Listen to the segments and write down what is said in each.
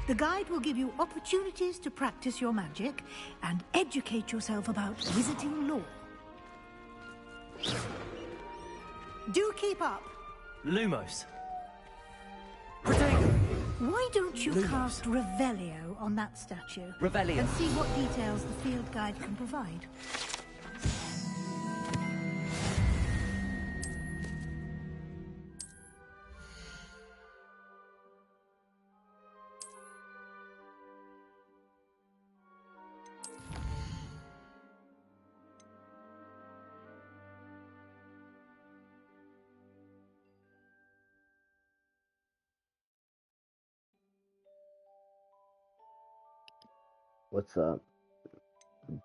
The guide will give you opportunities to practice your magic and educate yourself about visiting lore. Do keep up. Lumos. Why don't you cast Revelio on that statue? Revelio. And see what details the field guide can provide. What's up,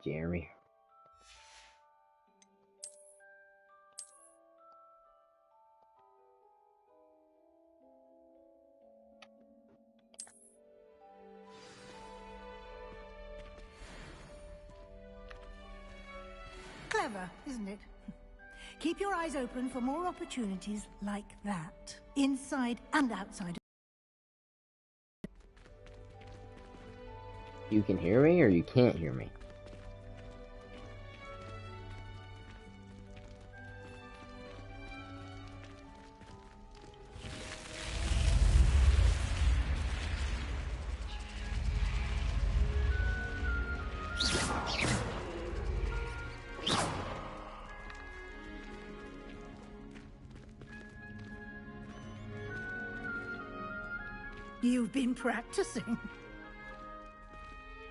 Jeremy? Clever, isn't it? Keep your eyes open for more opportunities like that, inside and outside. You can hear me or you can't hear me? You've been practicing.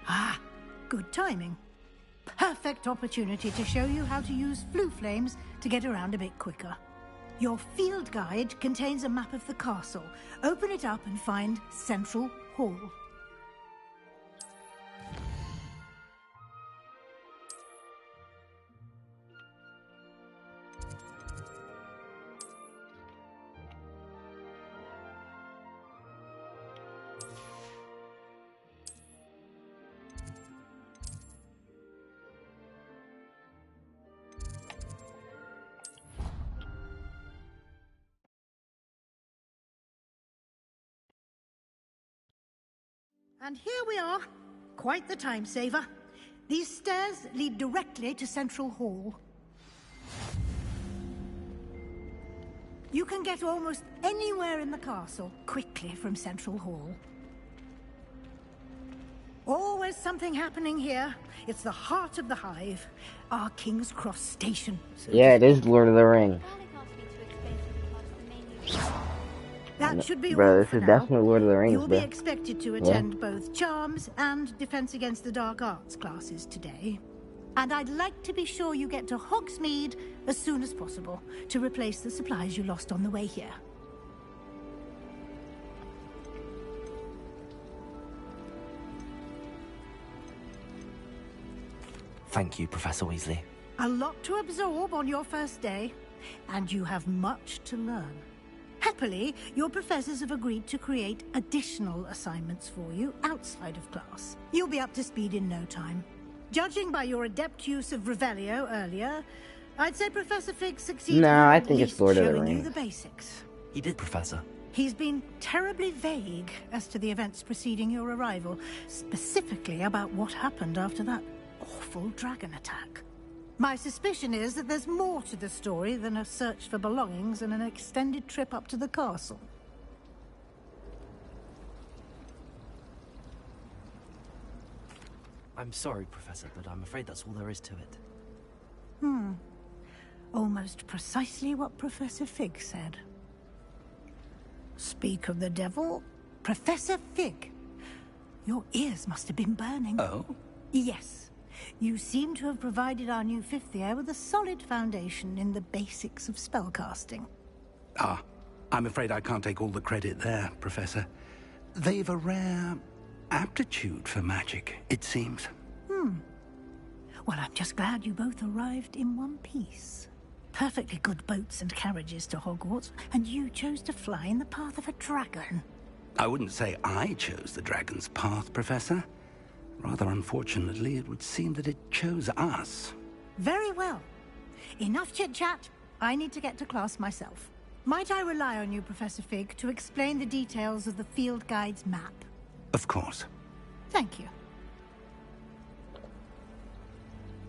Ah, good timing. Perfect opportunity to show you how to use flue flames to get around a bit quicker. Your field guide contains a map of the castle. Open it up and find Central Hall. And here we are. Quite the time saver. These stairs lead directly to Central Hall. You can get almost anywhere in the castle quickly from Central Hall. Always something happening here. It's the heart of the Hive. Our King's Cross station. Yeah, it is Lord of the Rings. That should be bro, all this for is now. definitely Lord of the Rings, You'll bro. be expected to attend both Charms and Defense Against the Dark Arts classes today. And I'd like to be sure you get to Hogsmeade as soon as possible to replace the supplies you lost on the way here. Thank you, Professor Weasley. A lot to absorb on your first day, and you have much to learn. Happily, your professors have agreed to create additional assignments for you outside of class. You'll be up to speed in no time. Judging by your adept use of Revelio earlier, I'd say Professor Fig succeeded. No, I at think it's least Lord of the showing you Rings. the basics. He did, Professor. He's been terribly vague as to the events preceding your arrival, specifically about what happened after that awful dragon attack. My suspicion is that there's more to the story than a search for belongings and an extended trip up to the castle. I'm sorry, Professor, but I'm afraid that's all there is to it. Almost precisely what Professor Fig said. Speak of the devil, Professor Fig. Your ears must have been burning. Oh? Yes. You seem to have provided our new fifth year with a solid foundation in the basics of spellcasting. Ah, I'm afraid I can't take all the credit there, Professor. They've a rare aptitude for magic, it seems. Well, I'm just glad you both arrived in one piece. Perfectly good boats and carriages to Hogwarts, and you chose to fly in the path of a dragon. I wouldn't say I chose the dragon's path, Professor. Rather unfortunately, it would seem that it chose us. Very well. Enough chit-chat. I need to get to class myself. Might I rely on you, Professor Fig, to explain the details of the field guide's map? Of course. Thank you.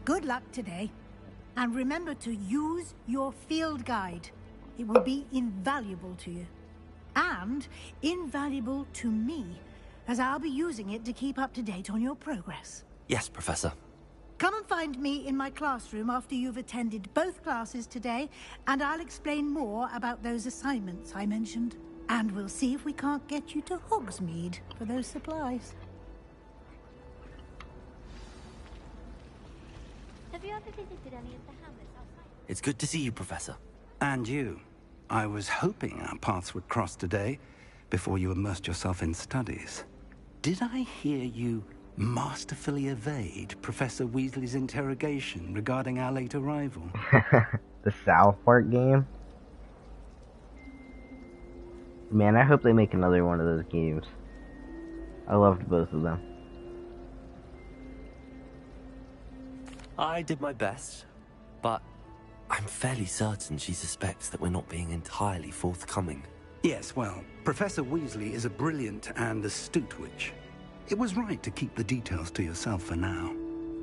Good luck today. And remember to use your field guide. It will be invaluable to you. And invaluable to me, as I'll be using it to keep up to date on your progress. Yes, Professor. Come and find me in my classroom after you've attended both classes today, and I'll explain more about those assignments I mentioned. And we'll see if we can't get you to Hogsmeade for those supplies. Have you ever visited any of the hamlets outside? It's good to see you, Professor. And you. I was hoping our paths would cross today, before you immersed yourself in studies. Did I hear you masterfully evade Professor Weasley's interrogation regarding our late arrival? The South Park game? Man, I hope they make another one of those games. I loved both of them. I did my best, but I'm fairly certain she suspects that we're not being entirely forthcoming. Yes, well, Professor Weasley is a brilliant and astute witch. It was right to keep the details to yourself for now.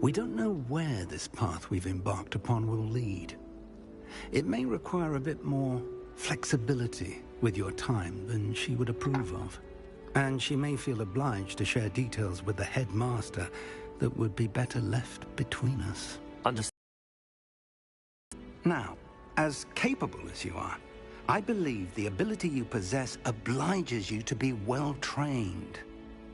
We don't know where this path we've embarked upon will lead. It may require a bit more flexibility with your time than she would approve of. And she may feel obliged to share details with the headmaster that would be better left between us. Understood. Now, as capable as you are, I believe the ability you possess obliges you to be well-trained.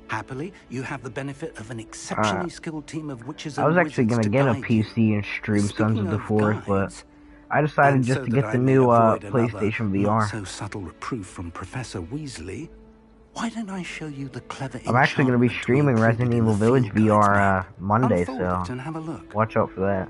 Happily, you have the benefit of an exceptionally skilled team of witches and I was actually wizards going to get a guide you. PC and stream Sons of the Forest, but guides, I decided and just so to that get I the may new avoid another PlayStation not VR. so subtle reproof from Professor Weasley, why don't I show you the clever I'm actually going to be enchantment we streaming included Resident in Evil the Village field guides VR map? Monday, Unfold so it and have a look. watch out for that.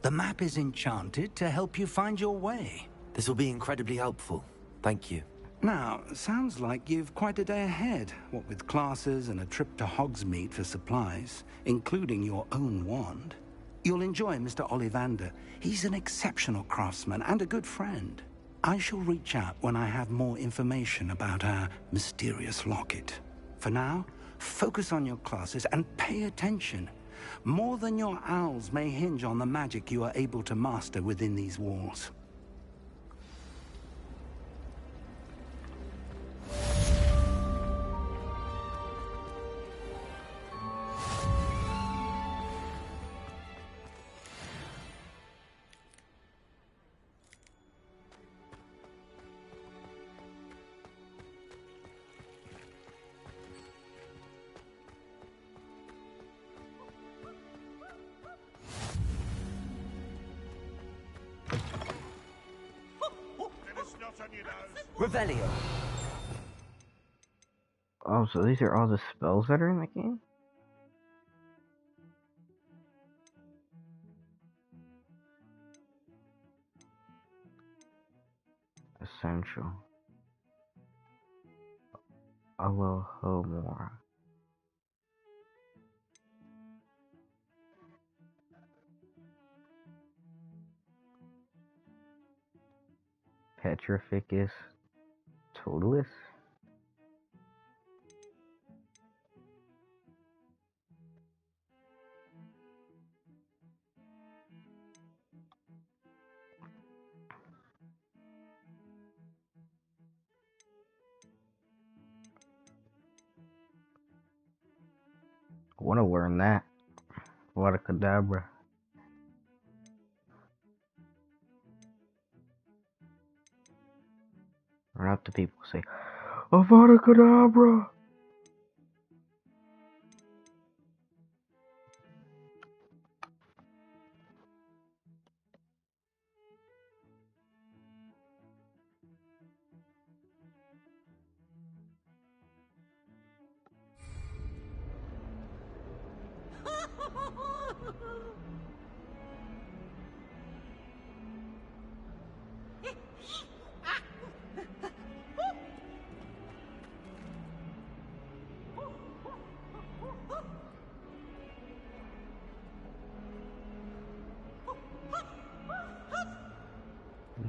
The map is enchanted to help you find your way. This will be incredibly helpful. Thank you. Now, sounds like you've quite a day ahead, what with classes and a trip to Hogsmeade for supplies, including your own wand. You'll enjoy Mr. Ollivander. He's an exceptional craftsman and a good friend. I shall reach out when I have more information about our mysterious locket. For now, focus on your classes and pay attention. More than your owls may hinge on the magic you are able to master within these walls. Revelio. Oh, so these are all the spells that are in the game? Essential. Alohomora. Petrificus Totalis? I want to learn that. What a cadabra. Run up to people, say, Avada Kedavra!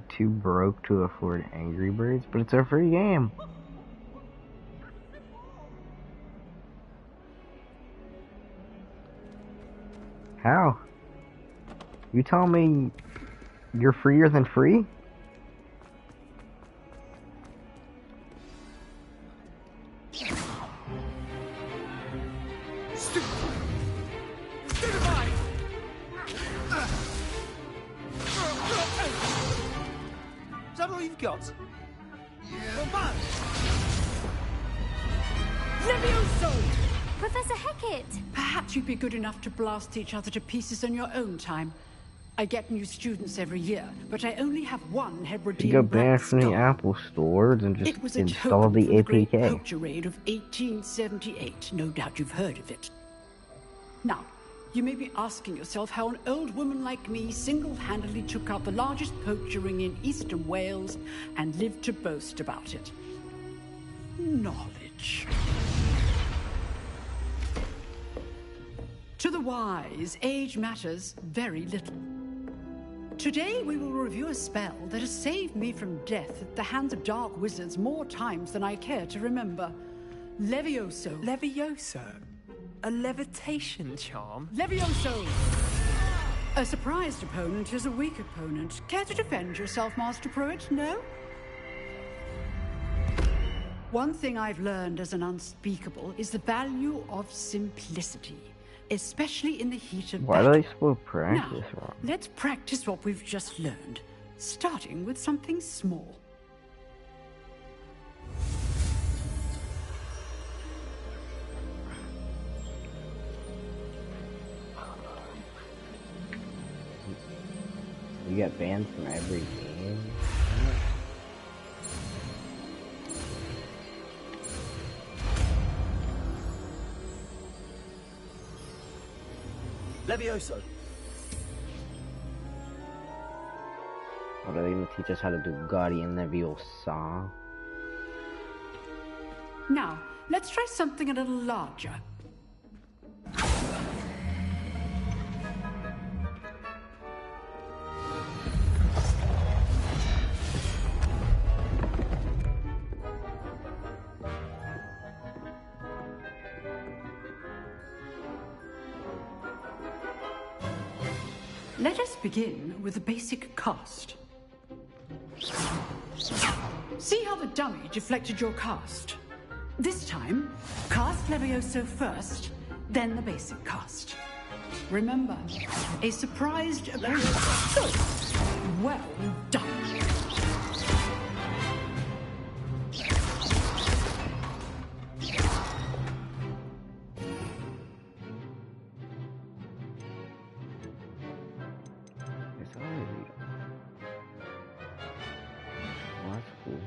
Too broke to afford Angry Birds, but it's a free game. How? You tell me you're freer than free? Is that all you've got? Levioso! Professor Hecat! Perhaps you'd be good enough to blast each other to pieces on your own time. I get new students every year, but I only have one You Hebridean got banned from the Black Apple stores and Star. just It was a install token the from the Great APK. Poacher Raid of 1878. No doubt you've heard of it. Now, you may be asking yourself how an old woman like me single-handedly took out the largest poacher ring in eastern Wales and lived to boast about it. Knowledge. To the wise, age matters very little. Today we will review a spell that has saved me from death at the hands of dark wizards more times than I care to remember. Levioso. Levioso? A levitation charm? Levioso! A surprised opponent is a weak opponent. Care to defend yourself, Master Pruitt? No? One thing I've learned as an unspeakable is the value of simplicity, especially in the heat of Why battle. do they spell practice Now, wrong? let's practice what we've just learned, starting with something small. You get banned from every game? Levioso! Or do they even teach us how to do Guardian Leviosa? Now, let's try something a little larger. Let us begin with the basic cast. See how the dummy deflected your cast? This time, cast Levioso first, then the basic cast. Remember, a surprised opponent. Good. Well done. It's already. Oh, that's cool.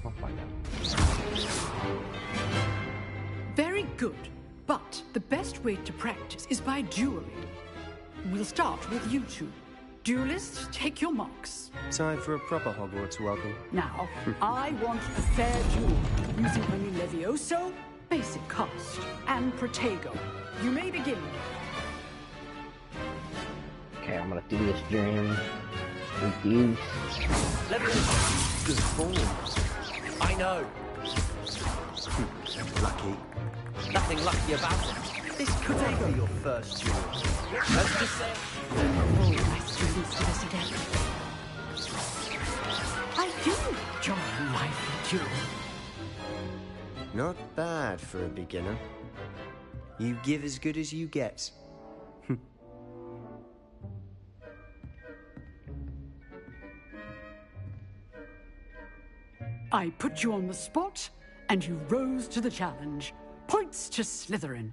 I'll find out. Very good. But the best way to practice is by dueling. We'll start with you two. Duelists, take your marks. Time for a proper Hogwarts welcome. Now, I want a fair duel using only Levioso, basic cast, and Protego. You may begin. Okay, I'm gonna do this dream. Reduce. Levioso! Good form. I know. Lucky. Nothing lucky about it. This could be your first duel. Let's just say... Oh, my students do this again. I do enjoy a lively duel. Not bad for a beginner. You give as good as you get. I put you on the spot, and you rose to the challenge. Points to Slytherin.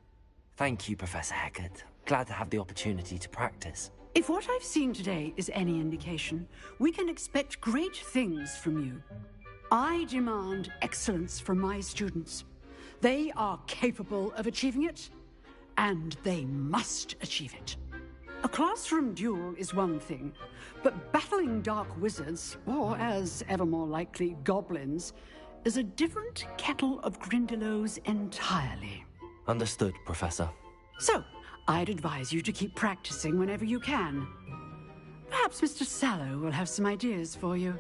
Thank you, Professor Hecat. Glad to have the opportunity to practice. If what I've seen today is any indication, we can expect great things from you. I demand excellence from my students. They are capable of achieving it, and they must achieve it. A classroom duel is one thing, but battling dark wizards, or as ever more likely, goblins, is a different kettle of Grindylows entirely. Understood, Professor. So, I'd advise you to keep practicing whenever you can. Perhaps Mr. Sallow will have some ideas for you.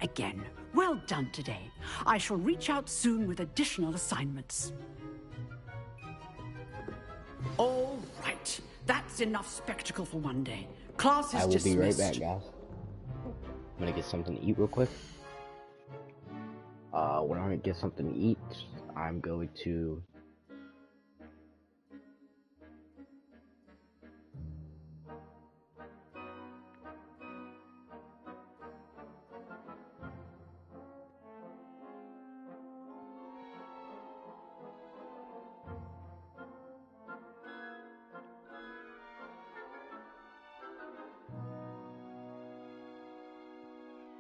Again, well done today. I shall reach out soon with additional assignments. All right. That's enough spectacle for one day. Class is I will dismissed. be right back, guys. I'm gonna get something to eat real quick. When I get something to eat, I'm going to...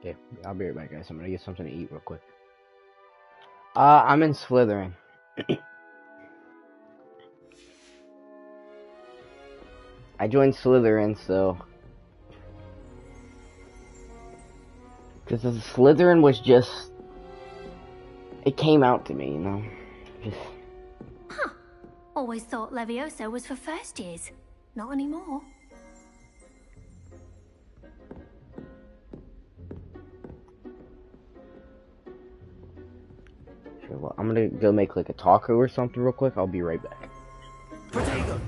Okay, I'll be right back, guys. I'm gonna get something to eat real quick. I'm in Slytherin. I joined Slytherin, so... Because Slytherin was just... It came out to me, you know? Just... Huh. Always thought Levioso was for first years. Not anymore. Sure, well, I'm gonna go make like a taco or something real quick. I'll be right back. Potato!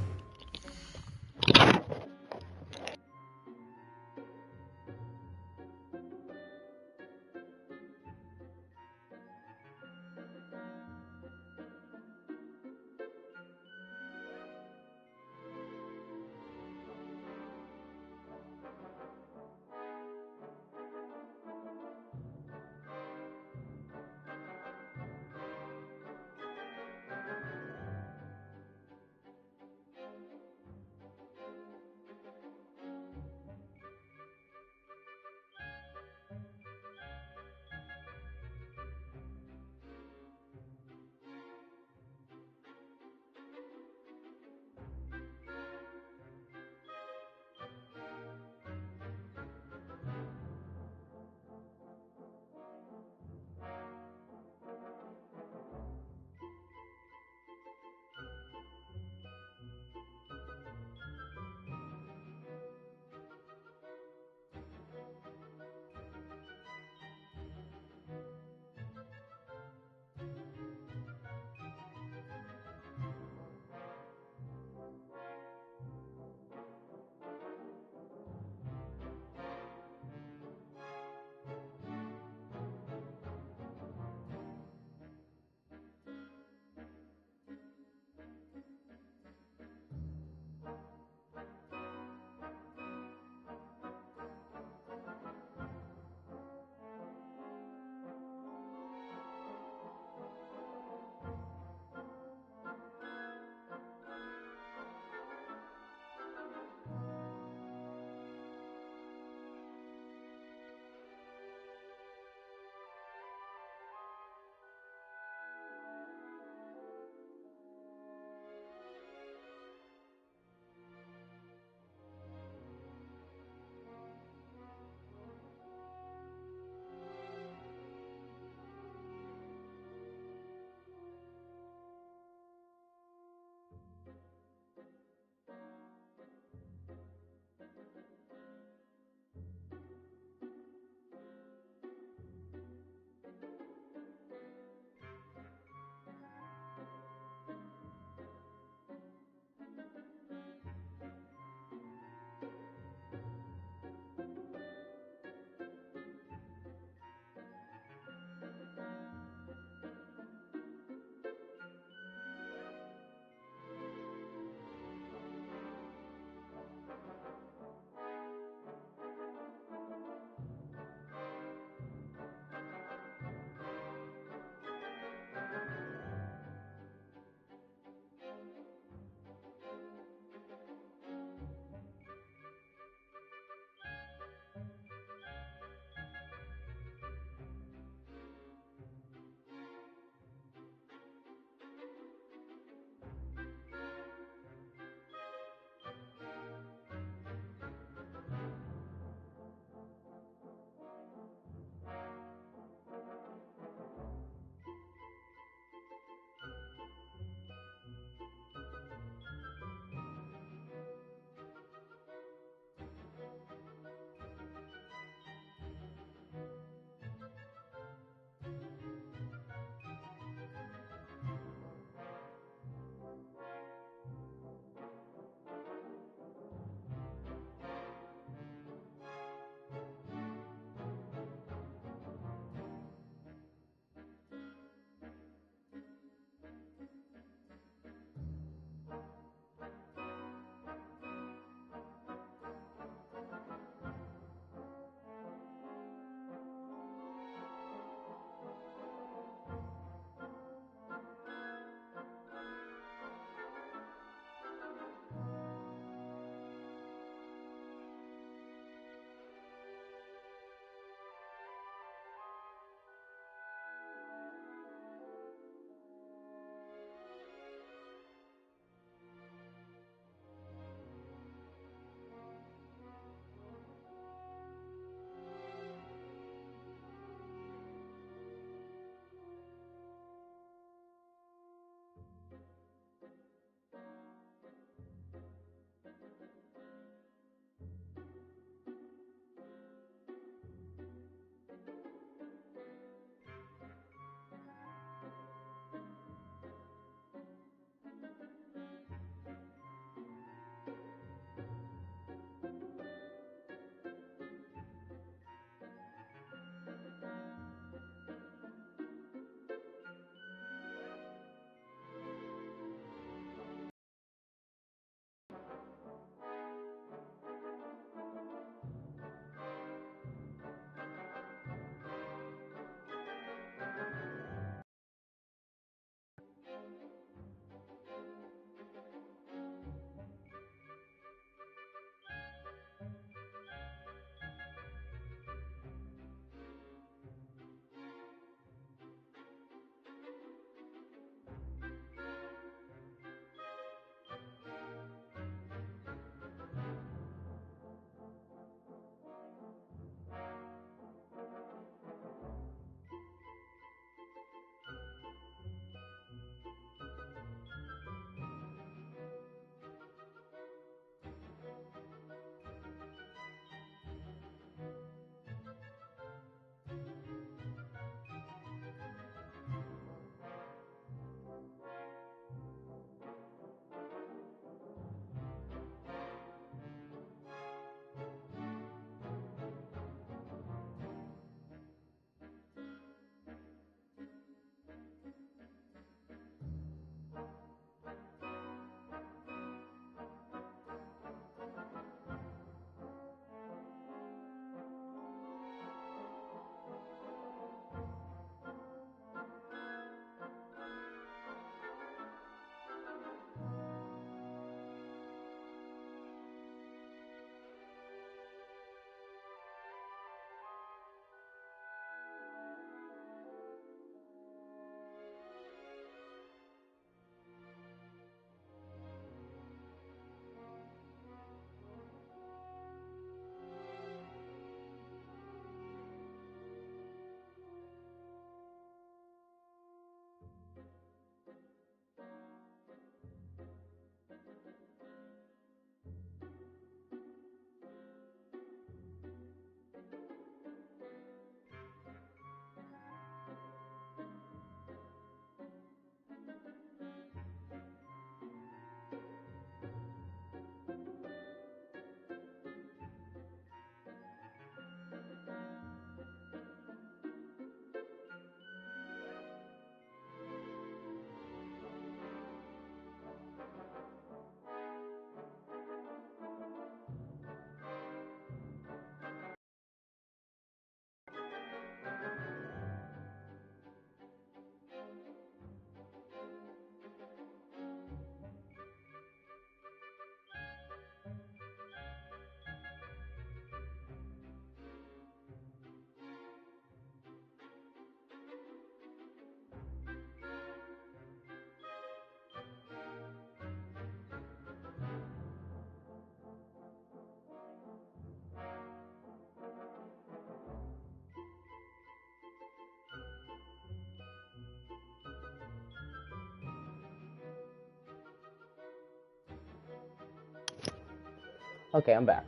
Okay, I'm back.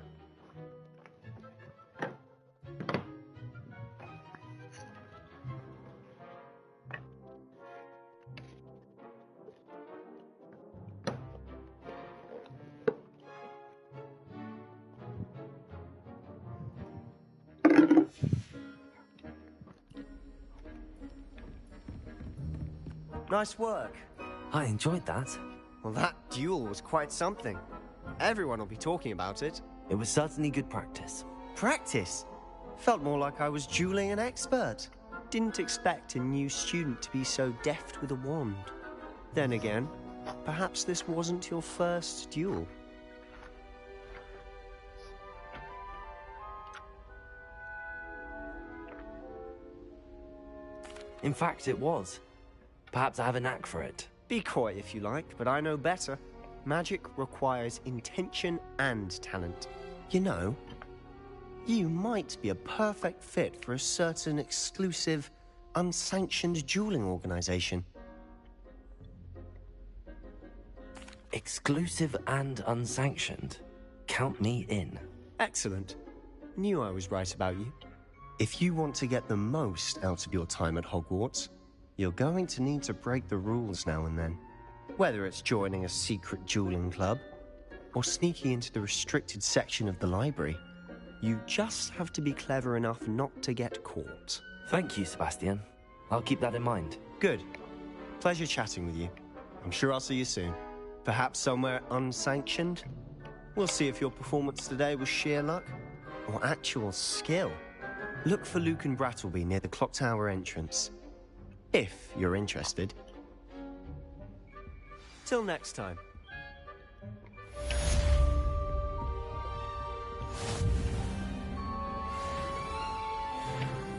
Nice work. I enjoyed that. Well, that duel was quite something. Everyone will be talking about it. It was certainly good practice. Practice? Felt more like I was dueling an expert. Didn't expect a new student to be so deft with a wand. Then again, perhaps this wasn't your first duel. In fact, it was. Perhaps I have a knack for it. Be coy if you like, but I know better. Magic requires intention and talent. You know, you might be a perfect fit for a certain exclusive, unsanctioned dueling organization. Exclusive and unsanctioned. Count me in. Excellent. Knew I was right about you. If you want to get the most out of your time at Hogwarts, you're going to need to break the rules now and then. Whether it's joining a secret dueling club, or sneaking into the restricted section of the library, you just have to be clever enough not to get caught. Thank you, Sebastian. I'll keep that in mind. Good. Pleasure chatting with you. I'm sure I'll see you soon. Perhaps somewhere unsanctioned? We'll see if your performance today was sheer luck, or actual skill. Look for Luke and Brattleby near the clock tower entrance. If you're interested. Till next time.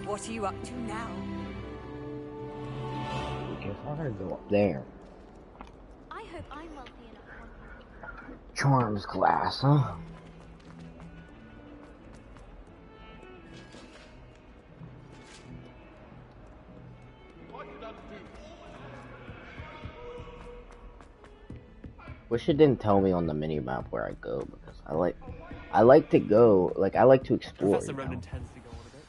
What are you up to now? I guess I'm gonna go up there. I hope I'm wealthy enough. Charms class, huh? Wish it didn't tell me on the mini map where I go, because I like to go, like I like to explore. Professor Ronan tends to go on a bit.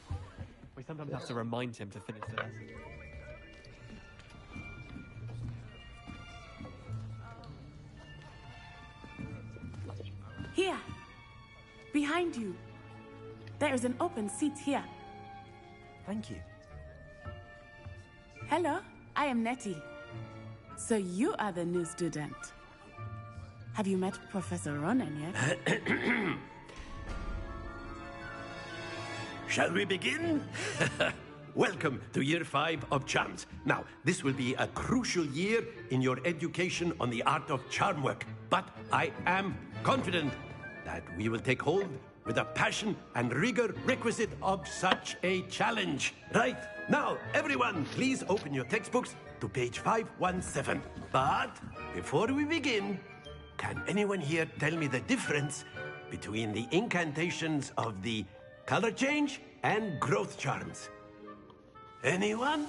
We sometimes have to remind him to finish the lesson. Here, behind you. There is an open seat here. Thank you. Hello, I am Nettie. So you are the new student. Have you met Professor Ronan yet? Shall we begin? Welcome to Year 5 of Charms. Now, this will be a crucial year in your education on the art of charm work. But I am confident that we will take hold with the passion and rigor requisite of such a challenge. Right, now, everyone, please open your textbooks to page 517. But before we begin, can anyone here tell me the difference between the incantations of the color change and growth charms? Anyone?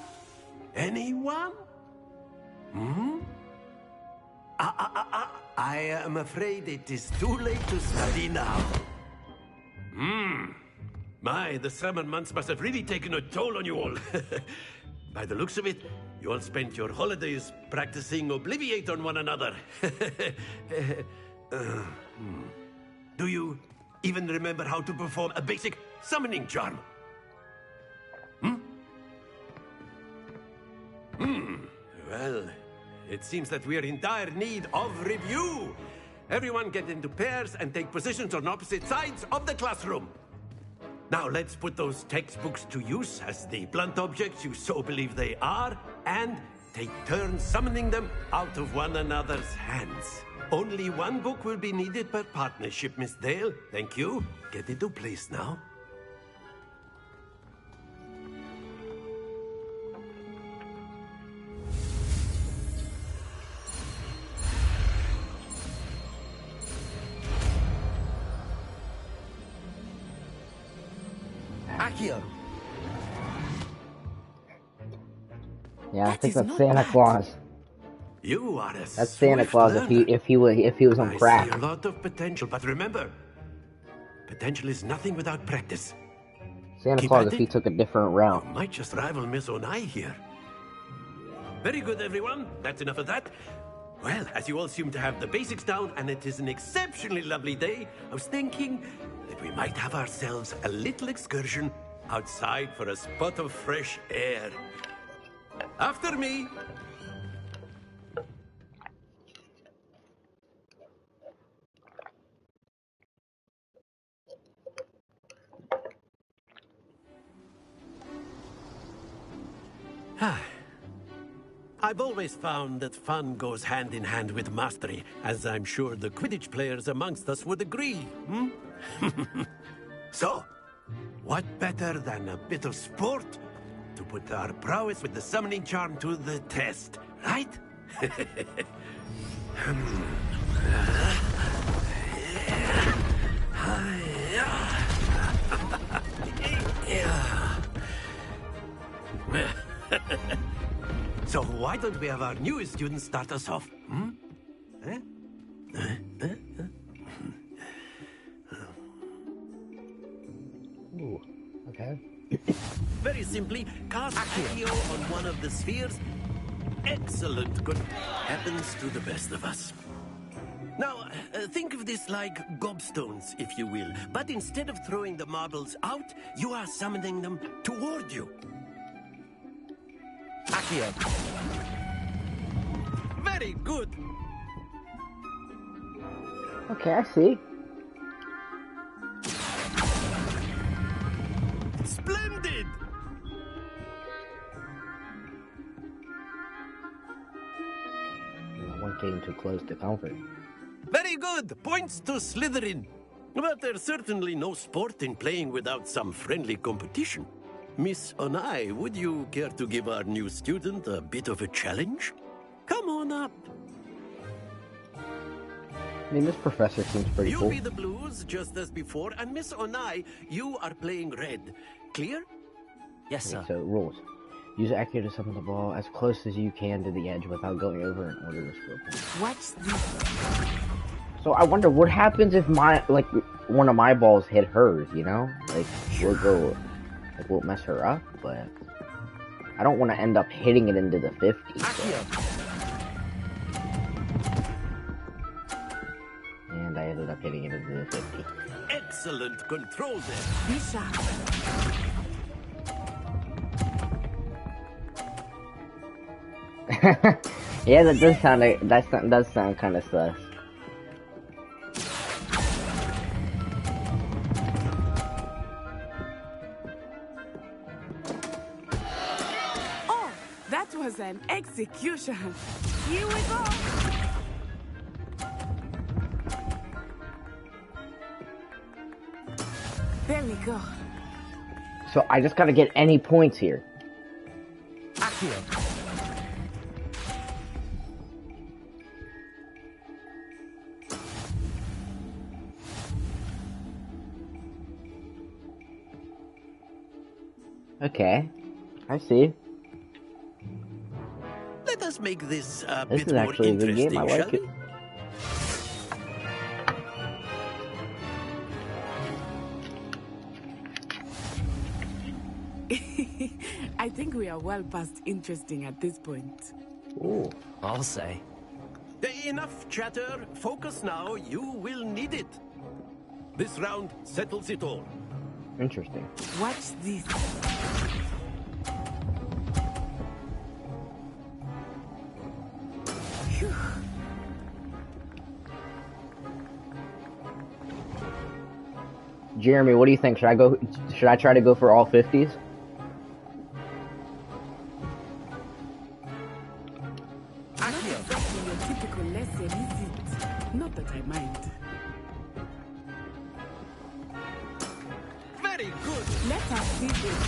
Anyone? I am afraid it is too late to study now. My, the summer months must have really taken a toll on you all. By the looks of it, you all spent your holidays practicing Obliviate on one another. Do you even remember how to perform a basic summoning charm? Well, it seems that we are in dire need of review. Everyone get into pairs and take positions on opposite sides of the classroom. Now let's put those textbooks to use as the blunt objects you so believe they are, and take turns summoning them out of one another's hands. Only one book will be needed per partnership, Miss Dale. Thank you. Get into place now. Accio! Yeah, I think that's Santa Claus. You are a That's Santa Claus learner. if he was on I crack. see a lot of potential, but remember, Potential is nothing without practice. Santa Keep Claus at if he it. took a different route. You might just rival Miss Onai here. Very good, everyone. That's enough of that. Well, as you all seem to have the basics down, and it is an exceptionally lovely day, I was thinking that we might have ourselves a little excursion outside for a spot of fresh air. After me. I've always found that fun goes hand in hand with mastery, as I'm sure the Quidditch players amongst us would agree, hmm? So, what better than a bit of sport to put our prowess with the summoning charm to the test, right? So why don't we have our newest student start us off? Hmm? Ooh, okay. Very simply, cast Accio on one of the spheres. Excellent. Good. Happens to the best of us. Now, think of this like gobstones, if you will. But instead of throwing the marbles out, you are summoning them toward you. Accio. Very good. Okay, I see. Splendid! No one came too close to comfort. Very good. Points to Slytherin. But there's certainly no sport in playing without some friendly competition. Miss Onai, would you care to give our new student a bit of a challenge? Come on up. I mean, this professor seems pretty You cool. be the blues, just as before, and Miss Onai, you are playing red. Clear? Yes, sir. Okay, so, rules. Use Accio to summon the ball as close as you can to the edge without going over in order to score points. Watch this. So I wonder what happens if one of my balls hit hers, you know? We'll mess her up, but I don't want to end up hitting it into the 50. So. And I ended up hitting it into the 50. Excellent control there. Be sharp. Yeah, that does sound kind of sus. Oh, that was an execution. Here we go. There we go. So I just gotta get any points here. Accio. Okay, I see. Let us make this a This bit is more actually a good interesting, game. I shall like it. we? I think we are well past interesting at this point. Ooh. I'll say. Enough chatter. Focus now. You will need it. This round settles it all. Interesting. Watch this. Phew. Jeremy, what do you think? Should I try to go for all 50s? Not exactly your typical lesson, is it? Not that I mind. Very good. Let us see this.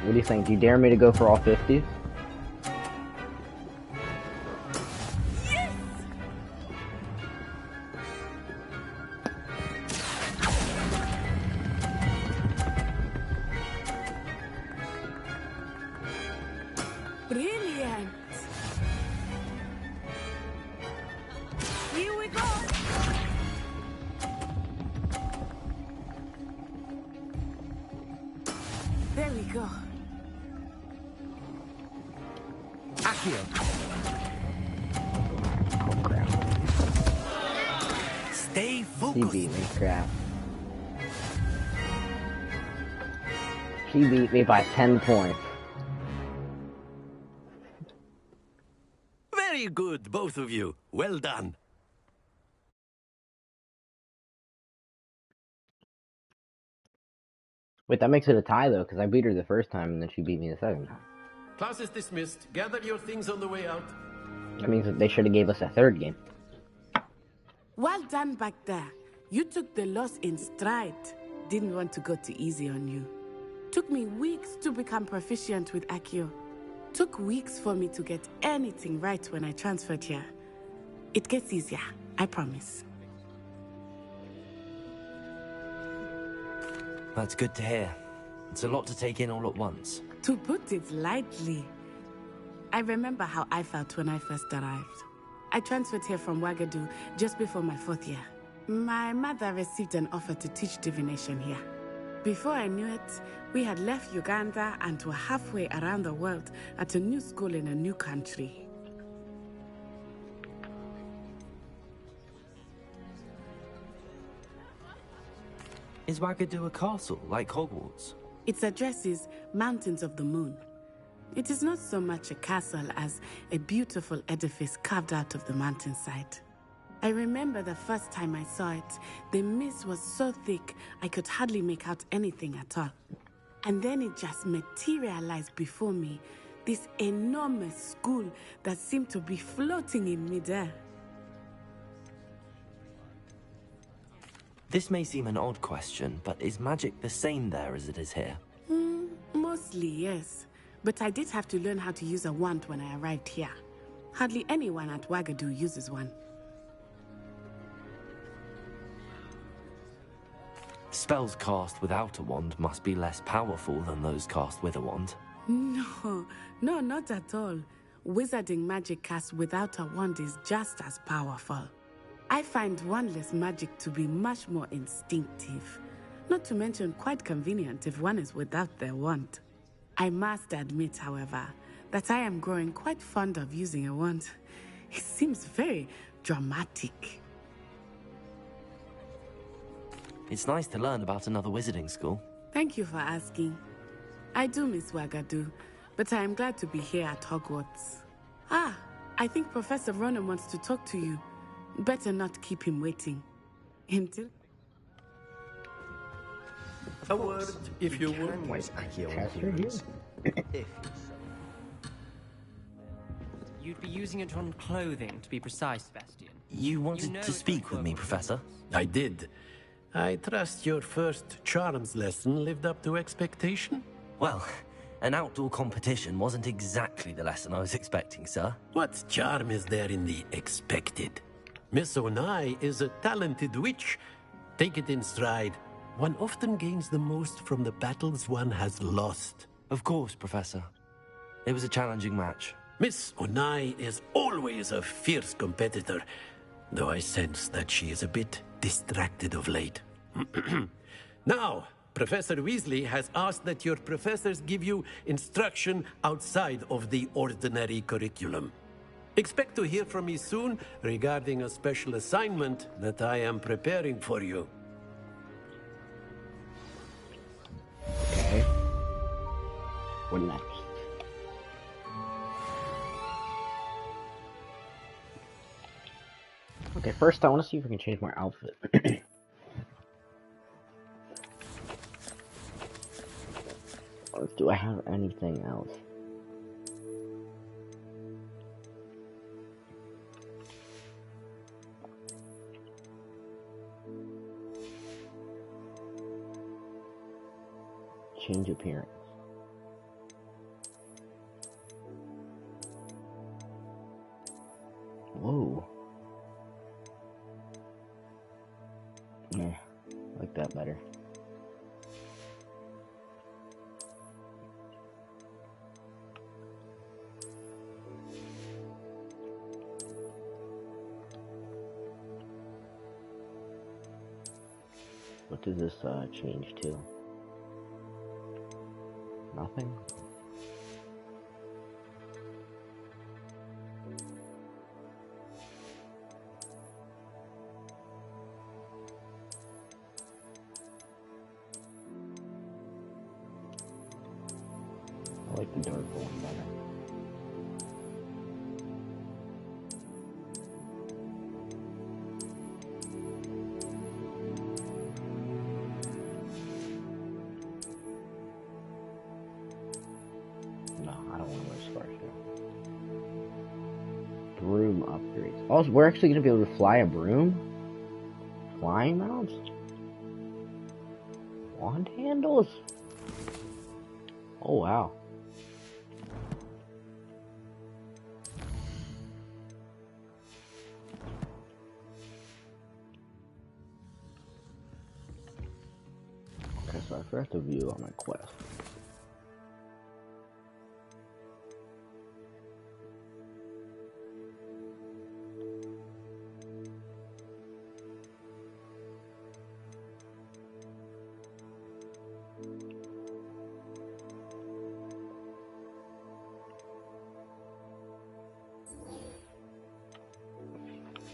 What do you think? Do you dare me to go for all 50s? Yes! Brilliant! Here we go! go. Accio! Oh, crap. Stay He focused! beat me, crap. She beat me by 10 points. Very good, both of you. Well done. Wait, that makes it a tie, though, because I beat her the first time, and then she beat me the second time. Class is dismissed. Gather your things on the way out. That means that they should have gave us a third game. Well done back there. You took the loss in stride. Didn't want to go too easy on you. Took me weeks to become proficient with Accio. Took weeks for me to get anything right when I transferred here. It gets easier, I promise. That's good to hear. It's a lot to take in all at once. To put it lightly, I remember how I felt when I first arrived. I transferred here from Ouagadougou just before my 4th year. My mother received an offer to teach divination here. Before I knew it, we had left Uganda and were halfway around the world at a new school in a new country. Is Ouagadougou a castle, like Hogwarts? Its address is Mountains of the Moon. It is not so much a castle as a beautiful edifice carved out of the mountainside. I remember the first time I saw it, the mist was so thick I could hardly make out anything at all. And then it just materialized before me, this enormous school that seemed to be floating in midair. This may seem an odd question, but is magic the same there as it is here? Mostly, yes. But I did have to learn how to use a wand when I arrived here. Hardly anyone at Ouagadougou uses one. Spells cast without a wand must be less powerful than those cast with a wand. No, not at all. Wizarding magic cast without a wand is just as powerful. I find wandless magic to be much more instinctive. Not to mention quite convenient if one is without their wand. I must admit, however, that I am growing quite fond of using a wand. It seems very dramatic. It's nice to learn about another wizarding school. Thank you for asking. I do miss Ouagadougou, but I am glad to be here at Hogwarts. Ah, I think Professor Ronan wants to talk to you. Better not keep him waiting. Until... A word, if you would. You'd be using it on clothing, to be precise, Sebastian. You wanted to speak with me, Professor? I did. I trust your first charms lesson lived up to expectation? Well, an outdoor competition wasn't exactly the lesson I was expecting, sir. What charm is there in the expected? Miss Onai is a talented witch. Take it in stride. One often gains the most from the battles one has lost. Of course, Professor. It was a challenging match. Miss Onai is always a fierce competitor, though I sense that she is a bit distracted of late. Now, Professor Weasley has asked that your professors give you instruction outside of the ordinary curriculum. Expect to hear from me soon regarding a special assignment that I am preparing for you. Okay. What next? Okay, first I want to see if we can change my outfit. Do I have anything else? Change appearance. Whoa. Yeah, I like that better. What does this change to? Nothing? I like the dark one better. No, I don't want to wear scarf here. Broom upgrades. Also, we're actually going to be able to fly a broom? Flying mounts? Wand handles? Oh, wow. Okay, so I forgot to view on my quest.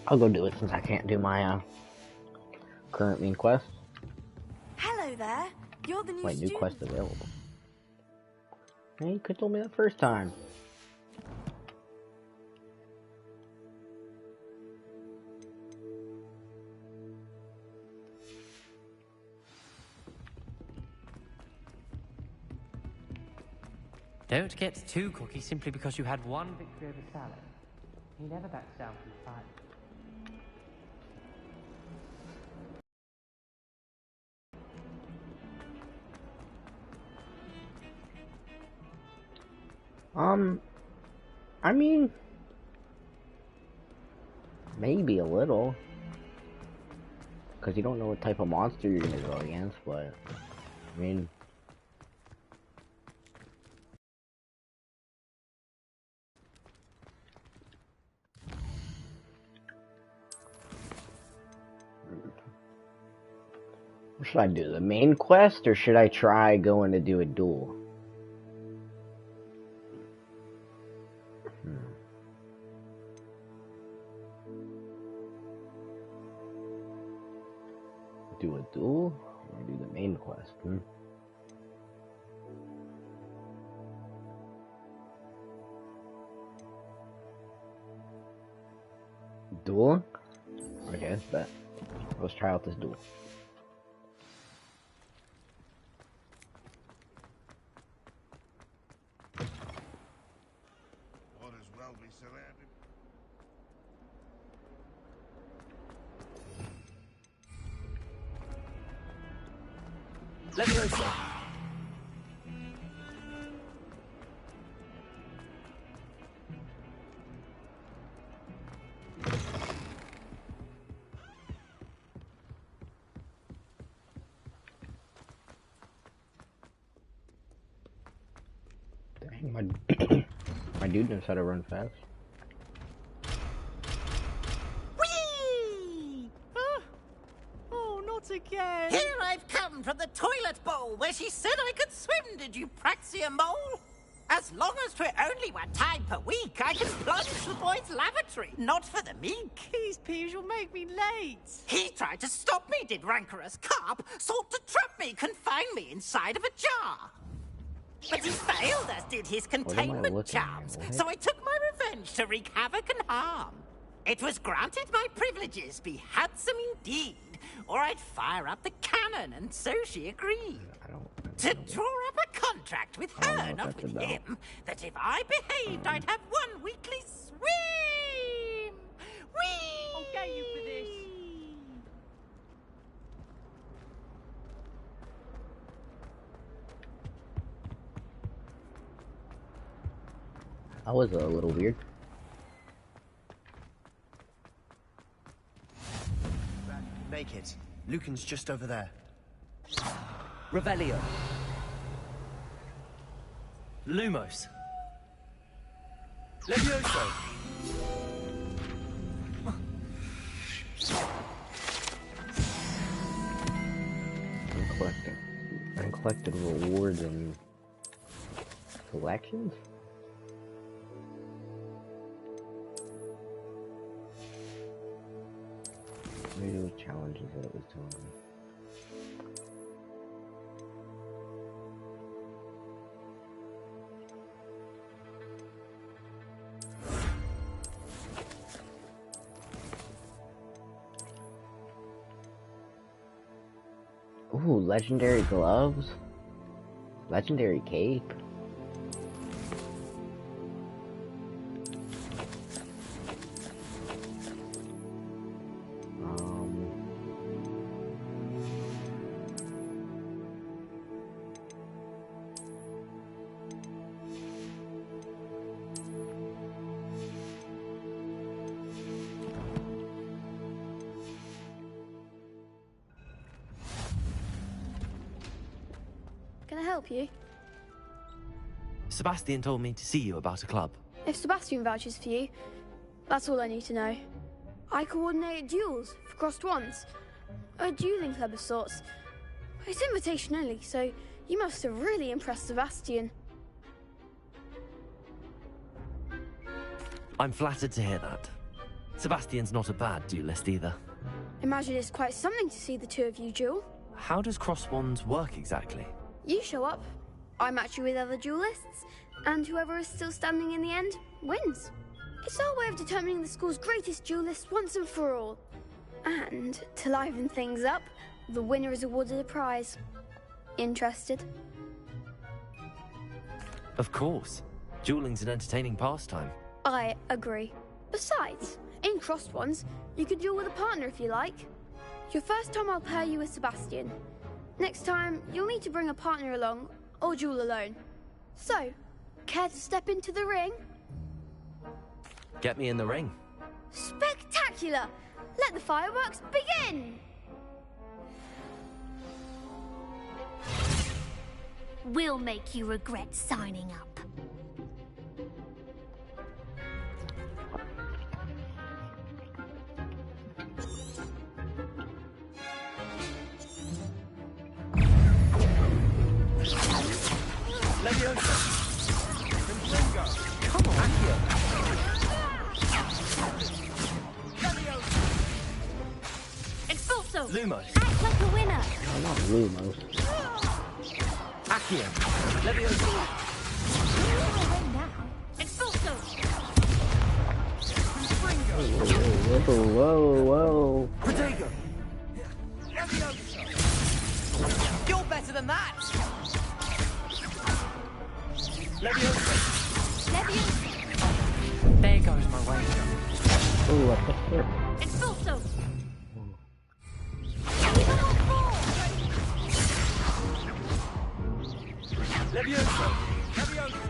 I'll go do it since I can't do my current main quest. Hello there. You're the new Wait, new student. quest available. Hey, you could have told me that first time. Don't get too cocky simply because you had one victory over Salad. He never backs down from the fight. I mean, maybe a little. Because you don't know what type of monster you're gonna go against, but, I mean... What should I do, the main quest, or should I try going to do a duel? Do a duel, or do the main quest? Duel? Okay, bet. Let's try out this duel. All is well be surrounded. Let me know, sir. Dang, my dude knows how to run fast. Whee! Oh, not again! Here I've come from the toilet bowl where she said I could swim, did you praxia mole? As long as 'twere only one time per week, I can plunge the boy's lavatory, not for the meek. These peas will make me late. He tried to stop me, did rancorous carp, sought to trap me, confine me inside of a jar. But he failed, as did his containment charms, so I took my revenge to wreak havoc and harm. It was granted my privileges be handsome indeed, or I'd fire up the cannon, and so she agreed. To draw up a contract with her, not with him, that if I behaved, I'd have one weekly swim! Whee! I'll get you for this. That was a little weird. Make it. Lucan's just over there. Revelio. Lumos. Levioso. Uncollected rewards and Collections? Maybe it was challenges that it was telling me. Ooh, legendary gloves. Legendary cape. Can I help you? Sebastian told me to see you about a club. If Sebastian vouches for you, that's all I need to know. I coordinate duels for crossed wands. A dueling club of sorts. It's invitation only, so you must have really impressed Sebastian. I'm flattered to hear that. Sebastian's not a bad duelist either. Imagine it's quite something to see the two of you duel. How does cross wands work exactly? You show up, I match you with other duelists, and whoever is still standing in the end wins. It's our way of determining the school's greatest duelist once and for all. And to liven things up, the winner is awarded a prize. Interested? Of course. Dueling's an entertaining pastime. I agree. Besides, in crossed ones, you could duel with a partner if you like. Your first time I'll pair you with Sebastian. Next time, you'll need to bring a partner along, or duel alone. So, care to step into the ring? Get me in the ring. Spectacular! Let the fireworks begin! We'll make you regret signing up. Come on, Akio. Expulso! Lumos. Act like a winner! Oh, not Lumos. Akio. Leviosa. Expulso! Whoa, whoa, whoa. Protego. You're better than that! Leviosa. Leviosa! There goes my wager. Ooh, I pushed it. Expulso! Leviosa. Leviosa.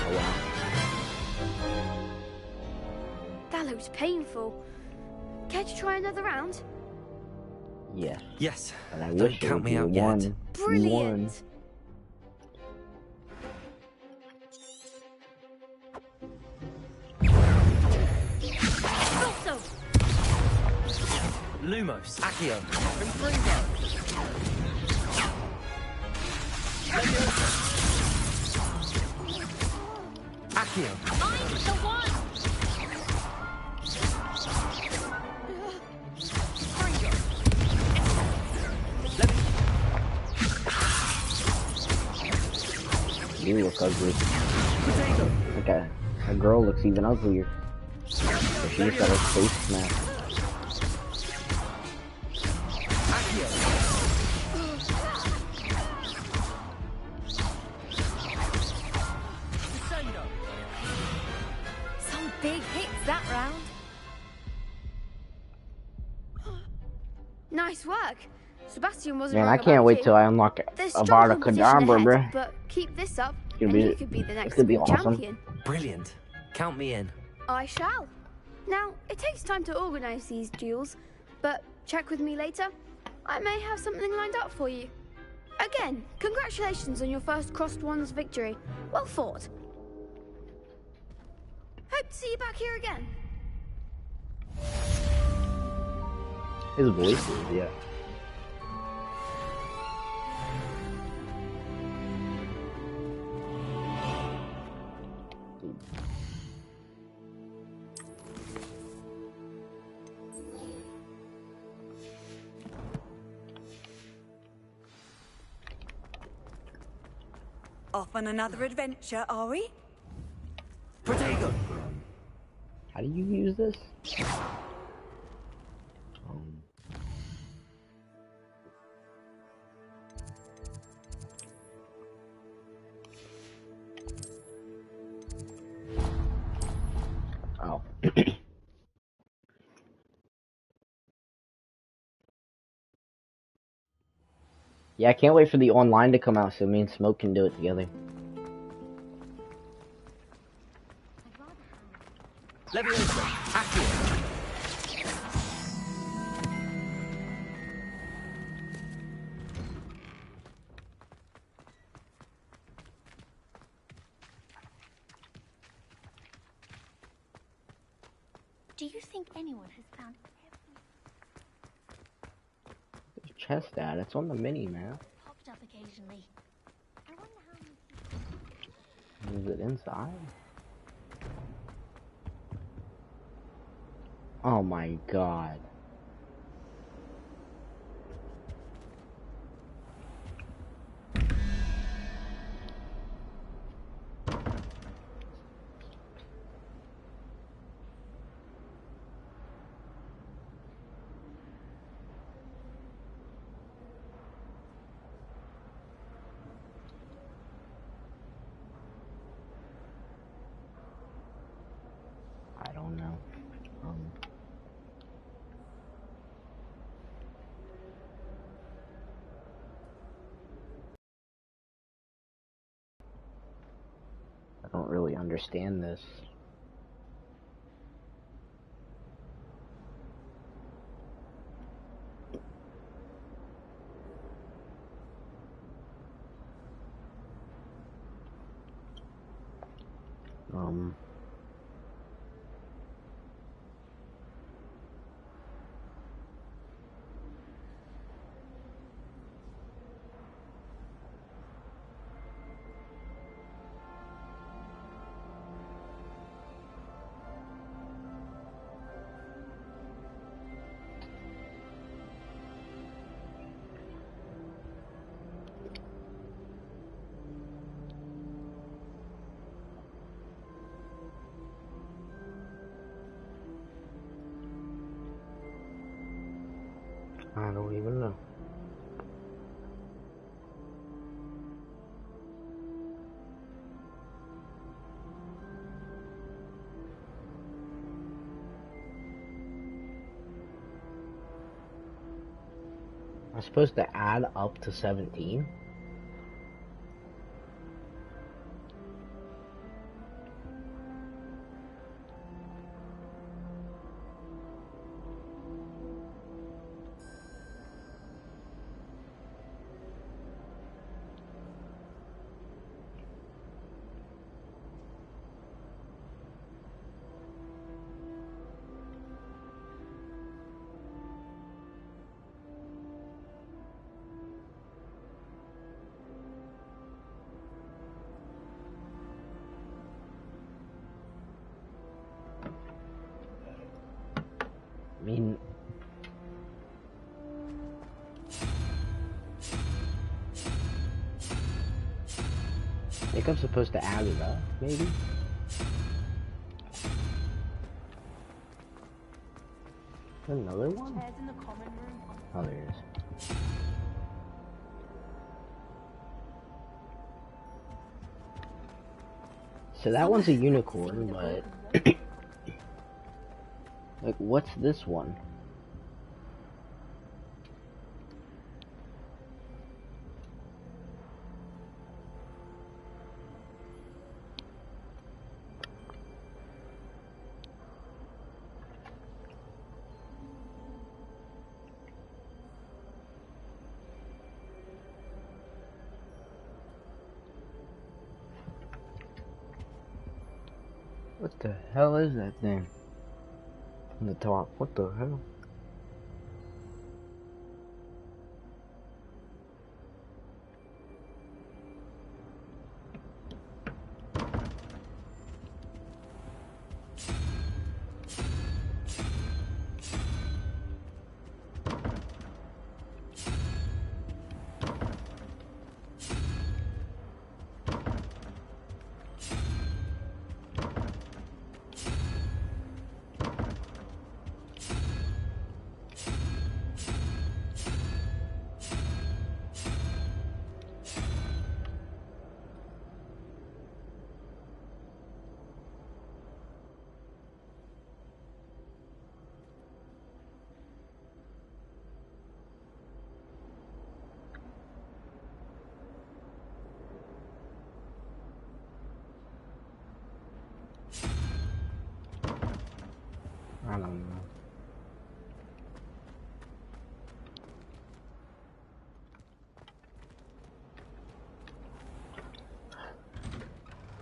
Oh, wow. That looks painful. Care to try another round? Yes. Yes. And I Don't wish count me it out would yet. be Brilliant! Expulso! Lumos. Akio. Akio. I'm the one! You look ugly. Okay. A girl looks even uglier. If she's got her face smashed. Some big hits that round. Nice work. Sebastian wasn't Man, wrong I can't about wait you. till I unlock There's Avada strong competition Kedavra, ahead, bruh. but keep this up, It's gonna and be- you could be the next it's gonna be school awesome. champion. Brilliant. Count me in. I shall. Now, it takes time to organise these duels, but check with me later. I may have something lined up for you. Again, congratulations on your first Crossed Wands victory. Well fought. Hope to see you back here again. His voice is, yeah. Off on another adventure, are we? Protego! How do you use this? Oh. Yeah, I can't wait for the online to come out so me and Smoke can do it together. Leviosa, Accio. Do you think anyone has found There's chest at. It's on the mini map. popped up occasionally? I wonder how many. Is it inside? Oh my god. I don't know. I don't really understand this. I don't even know. I'm supposed to add up to 17? I mean, I think I'm supposed to add it up, maybe? Another one? Oh, there it is. So that one's a unicorn, but... like, what's this one? What the hell is that thing? On the top, what the hell?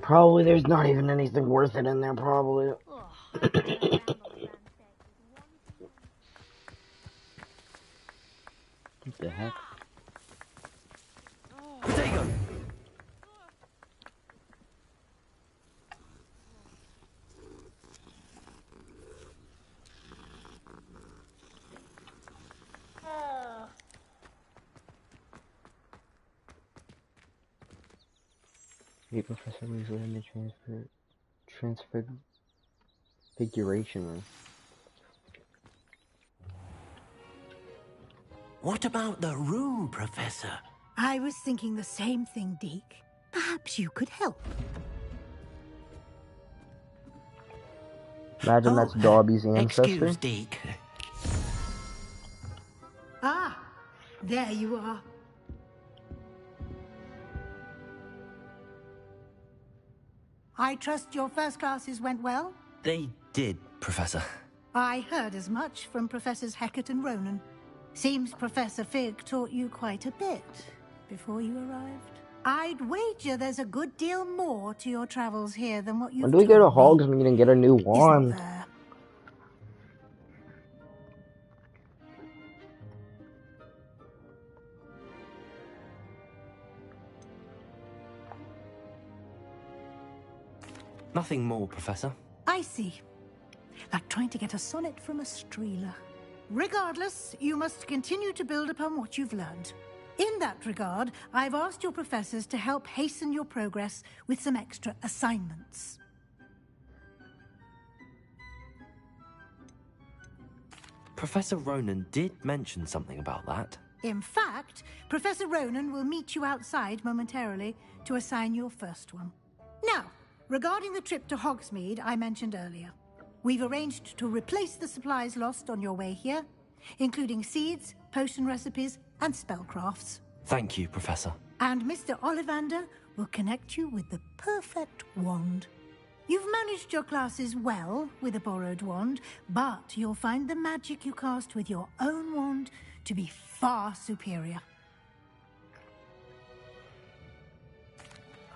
Probably there's not even anything worth it in there, probably. What the heck? Potato! Hey, Professor Weasley in the transfiguration room. What about the room, Professor? I was thinking the same thing, Deke. Perhaps you could help. Imagine that's Dobby's ancestor. Excuse, Deke. Ah, there you are. I trust your first classes went well? They did, Professor. I heard as much from Professors Hecat and Ronan. Seems Professor Fig taught you quite a bit before you arrived. I'd wager there's a good deal more to your travels here than what you've When do we go to told me. Hogsmeade and get a new wand? Isn't there? Nothing more, Professor. I see. Like trying to get a sonnet from a streeler. Regardless, you must continue to build upon what you've learned. In that regard, I've asked your professors to help hasten your progress with some extra assignments. Professor Ronan did mention something about that. In fact, Professor Ronan will meet you outside momentarily to assign your first one. Now, regarding the trip to Hogsmeade I mentioned earlier, we've arranged to replace the supplies lost on your way here, including seeds, potion recipes, and spellcrafts. Thank you, Professor. And Mr. Ollivander will connect you with the perfect wand. You've managed your classes well with a borrowed wand, but you'll find the magic you cast with your own wand to be far superior.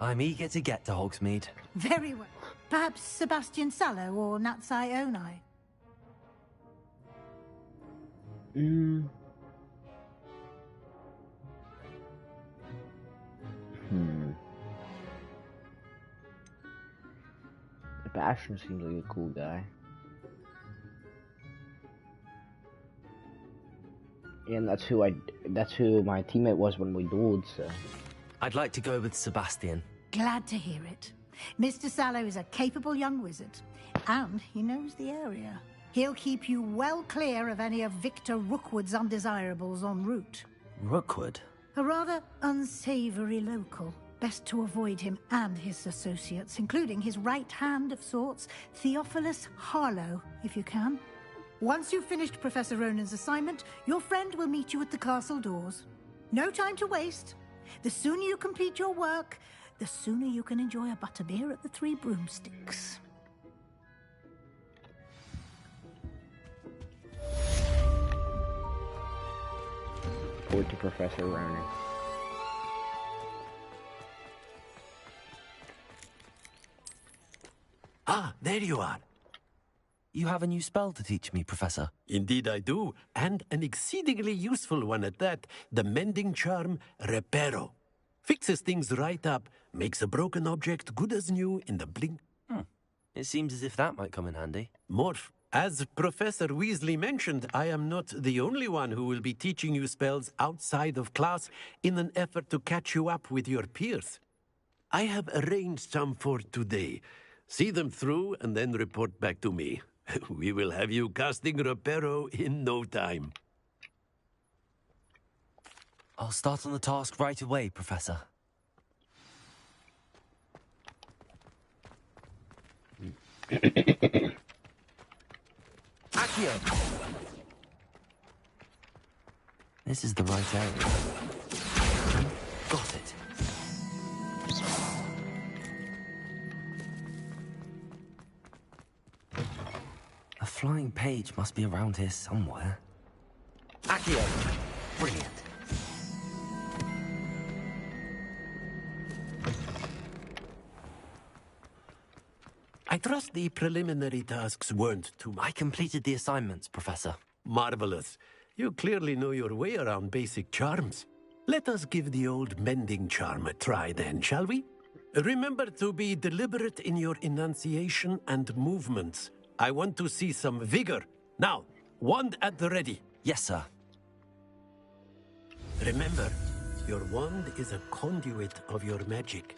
I'm eager to get to Hogsmeade. Very well. Perhaps Sebastian Sallow or Natsai Onai. Bastion seems like a cool guy. And that's who my teammate was when we dueled, so. I'd like to go with Sebastian. Glad to hear it. Mr. Sallow is a capable young wizard, and he knows the area. He'll keep you well clear of any of Victor Rookwood's undesirables en route. Rookwood? A rather unsavory local. Best to avoid him and his associates, including his right hand of sorts, Theophilus Harlow, if you can. Once you've finished Professor Ronan's assignment, your friend will meet you at the castle doors. No time to waste. The sooner you complete your work, the sooner you can enjoy a butterbeer at the Three Broomsticks. Forward to Professor Ronan. Ah, there you are. You have a new spell to teach me, Professor. Indeed I do, and an exceedingly useful one at that. The mending charm, Reparo. Fixes things right up, makes a broken object good as new in the blink. It seems as if that might come in handy. Morph, as Professor Weasley mentioned, I am not the only one who will be teaching you spells outside of class in an effort to catch you up with your peers. I have arranged some for today. See them through and then report back to me. We will have you casting Reparo in no time. I'll start on the task right away, Professor. Accio! This is the right area. Got it. A flying page must be around here somewhere. Accio! Brilliant. trust the preliminary tasks weren't too much. I completed the assignments, Professor. Marvelous. You clearly know your way around basic charms. Let us give the old mending charm a try then, shall we? Remember to be deliberate in your enunciation and movements. I want to see some vigor. Now, wand at the ready. Yes, sir. Remember, your wand is a conduit of your magic.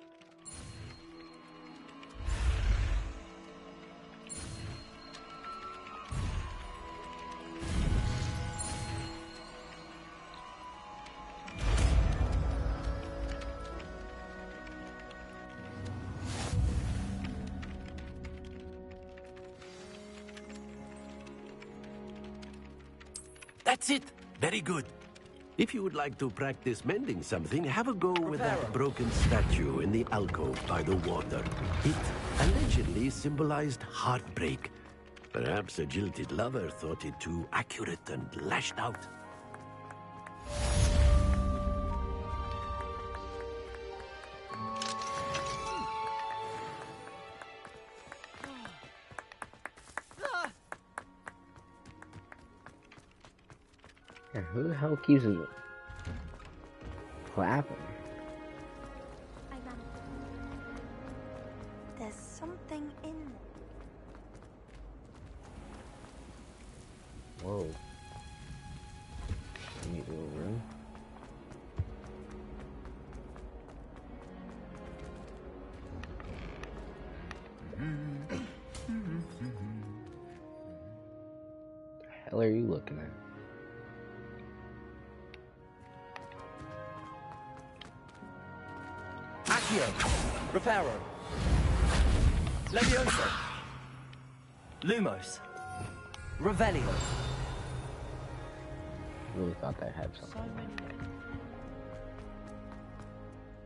That's it. Very good. If you would like to practice mending something, have a go with that broken statue in the alcove by the water. It allegedly symbolized heartbreak. Perhaps a jilted lover thought it too accurate and lashed out. And who the hell keeps it clapping? There's something in there. Whoa. Neat little room. The hell are you looking at? Accio, Reparo, Levioso, Lumos, Revelio. Really thought that had something.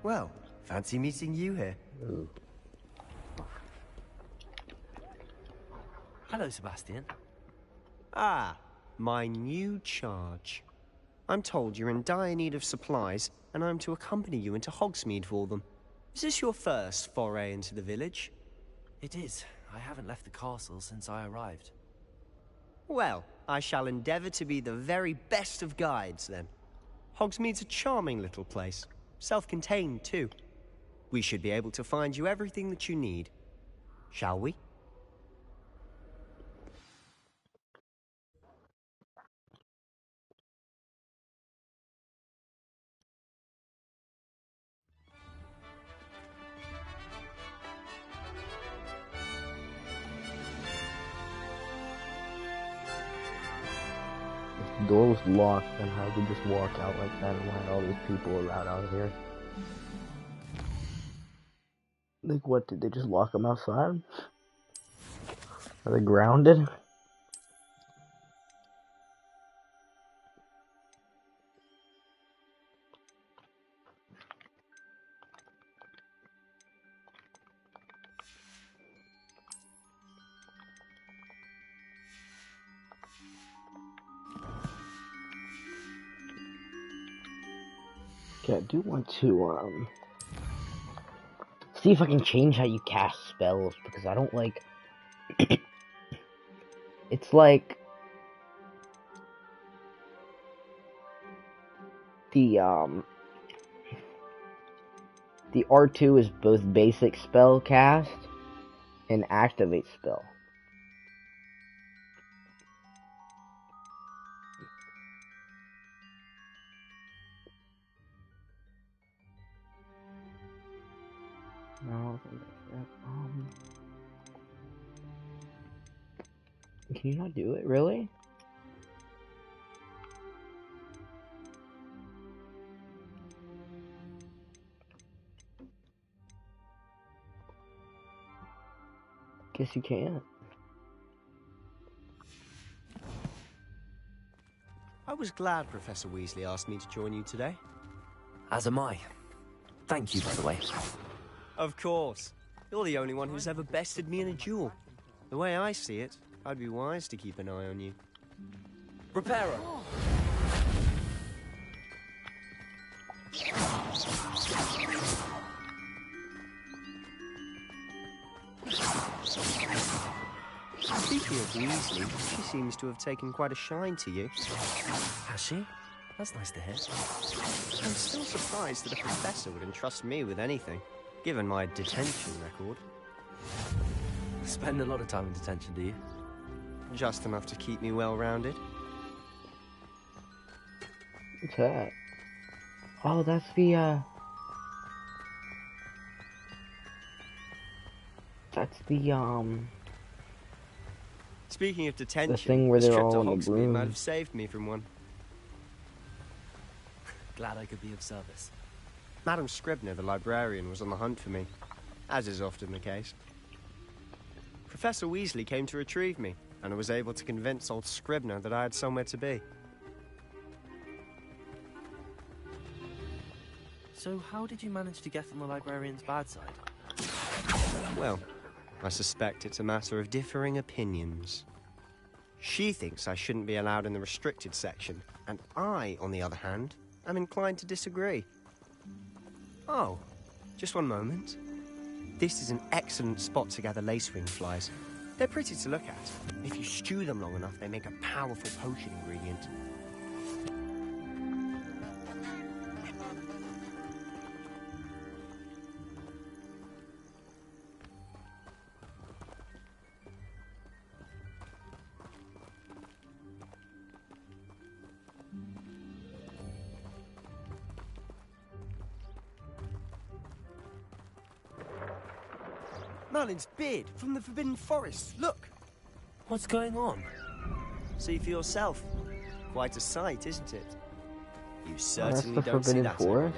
Well, fancy meeting you here. Ooh. Hello, Sebastian. Ah, my new charge. I'm told you're in dire need of supplies, and I'm to accompany you into Hogsmeade for them. Is this your first foray into the village? It is. I haven't left the castle since I arrived. Well, I shall endeavour to be the very best of guides, then. Hogsmeade's a charming little place. Self-contained, too. We should be able to find you everything that you need. Shall we? The door was locked, then how we just walk out like that and why all these people around out here? Like what, did they just lock them outside? Are they grounded? Okay, I do want to, see if I can change how you cast spells, because I don't like... It's like... The R2 is both basic spell cast and activate spell. No, can you not do it, really? Guess you can't. I was glad Professor Weasley asked me to join you today. As am I. Thank you, by the way. Of course. You're the only one who's ever bested me in a duel. The way I see it, I'd be wise to keep an eye on you. Reparo. Weasley, she seems to have taken quite a shine to you. Has she? That's nice to hear. I'm still surprised that a professor would entrust me with anything, given my detention record. Spend a lot of time in detention, do you? Just enough to keep me well-rounded. What's that? Oh, that's the, That's the, Speaking of detention, the thing where this they're trip to all in the Hogsmeade might broom. have saved me from one. Glad I could be of service. Madam Scribner, the librarian, was on the hunt for me, as is often the case. Professor Weasley came to retrieve me, and I was able to convince old Scribner that I had somewhere to be. So how did you manage to get on the librarian's bad side? Well, I suspect it's a matter of differing opinions. She thinks I shouldn't be allowed in the restricted section, and I, on the other hand, am inclined to disagree. Oh, just one moment. This is an excellent spot to gather lacewing flies. They're pretty to look at. If you stew them long enough, they make a powerful potion ingredient. Merlin's beard from the Forbidden Forest. Look! What's going on? See for yourself. Quite a sight, isn't it? You That's certainly the don't see Forbidden that every Forest?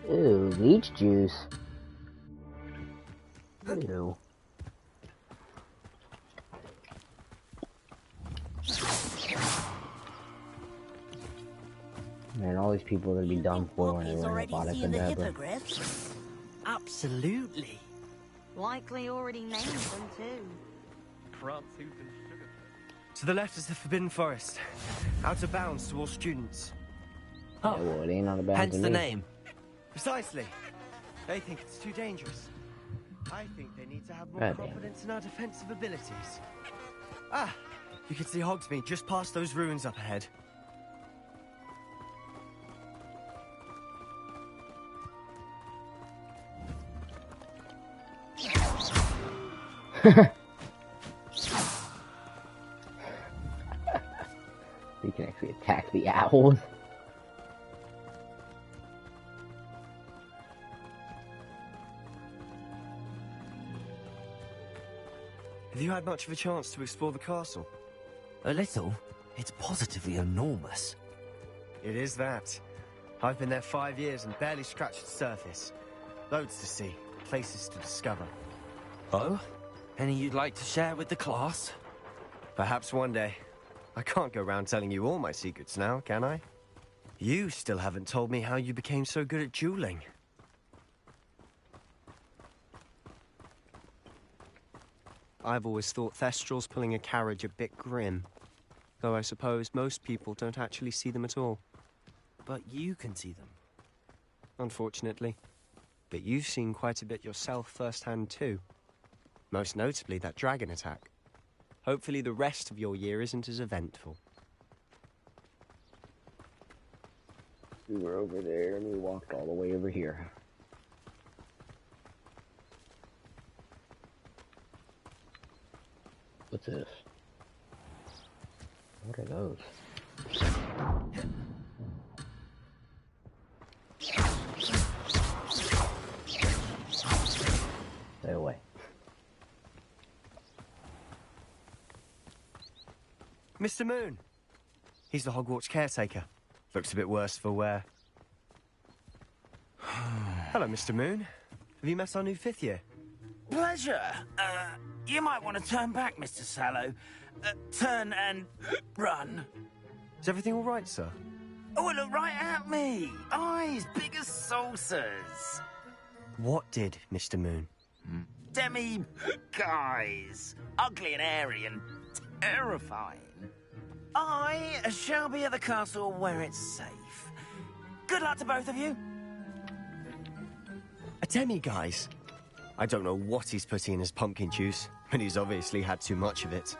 day. Ew, leech juice. Ew. Man, all these people are gonna be done for when they He's learn already about seen the it. hippogriffs. Absolutely. Likely already named them too. To the left is the Forbidden Forest. Out of bounds to all students. Yeah, well, it ain't on the bounds Hence of the me. name. Precisely. They think it's too dangerous. I think they need to have more God damn. confidence in our defensive abilities. Ah! You can see Hogsmeade just past those ruins up ahead. You can actually attack the owls. Have you had much of a chance to explore the castle? A little. It's positively enormous. It is that. I've been there 5 years and barely scratched the surface. Loads to see, places to discover. Oh? Any you'd like to share with the class? Perhaps one day. I can't go around telling you all my secrets now, can I? You still haven't told me how you became so good at dueling. I've always thought Thestrals pulling a carriage a bit grim. Though I suppose most people don't actually see them at all. But you can see them. Unfortunately. But you've seen quite a bit yourself firsthand too. Most notably that dragon attack. Hopefully the rest of your year isn't as eventful. We were over there and we walked all the way over here. What's this? What are those? Stay away. Mr. Moon! He's the Hogwarts caretaker. Looks a bit worse for wear. Hello, Mr. Moon. Have you met our new 5th year? Pleasure. You might want to turn back, Mr. Sallow. Turn and run. Is everything all right, sir? Oh, look right at me. Eyes big as saucers. What did, Mr. Moon? Demi guys. Ugly and airy and terrifying. I shall be at the castle where it's safe. Good luck to both of you. A demi, guys. I don't know what he's putting in his pumpkin juice, but he's obviously had too much of it.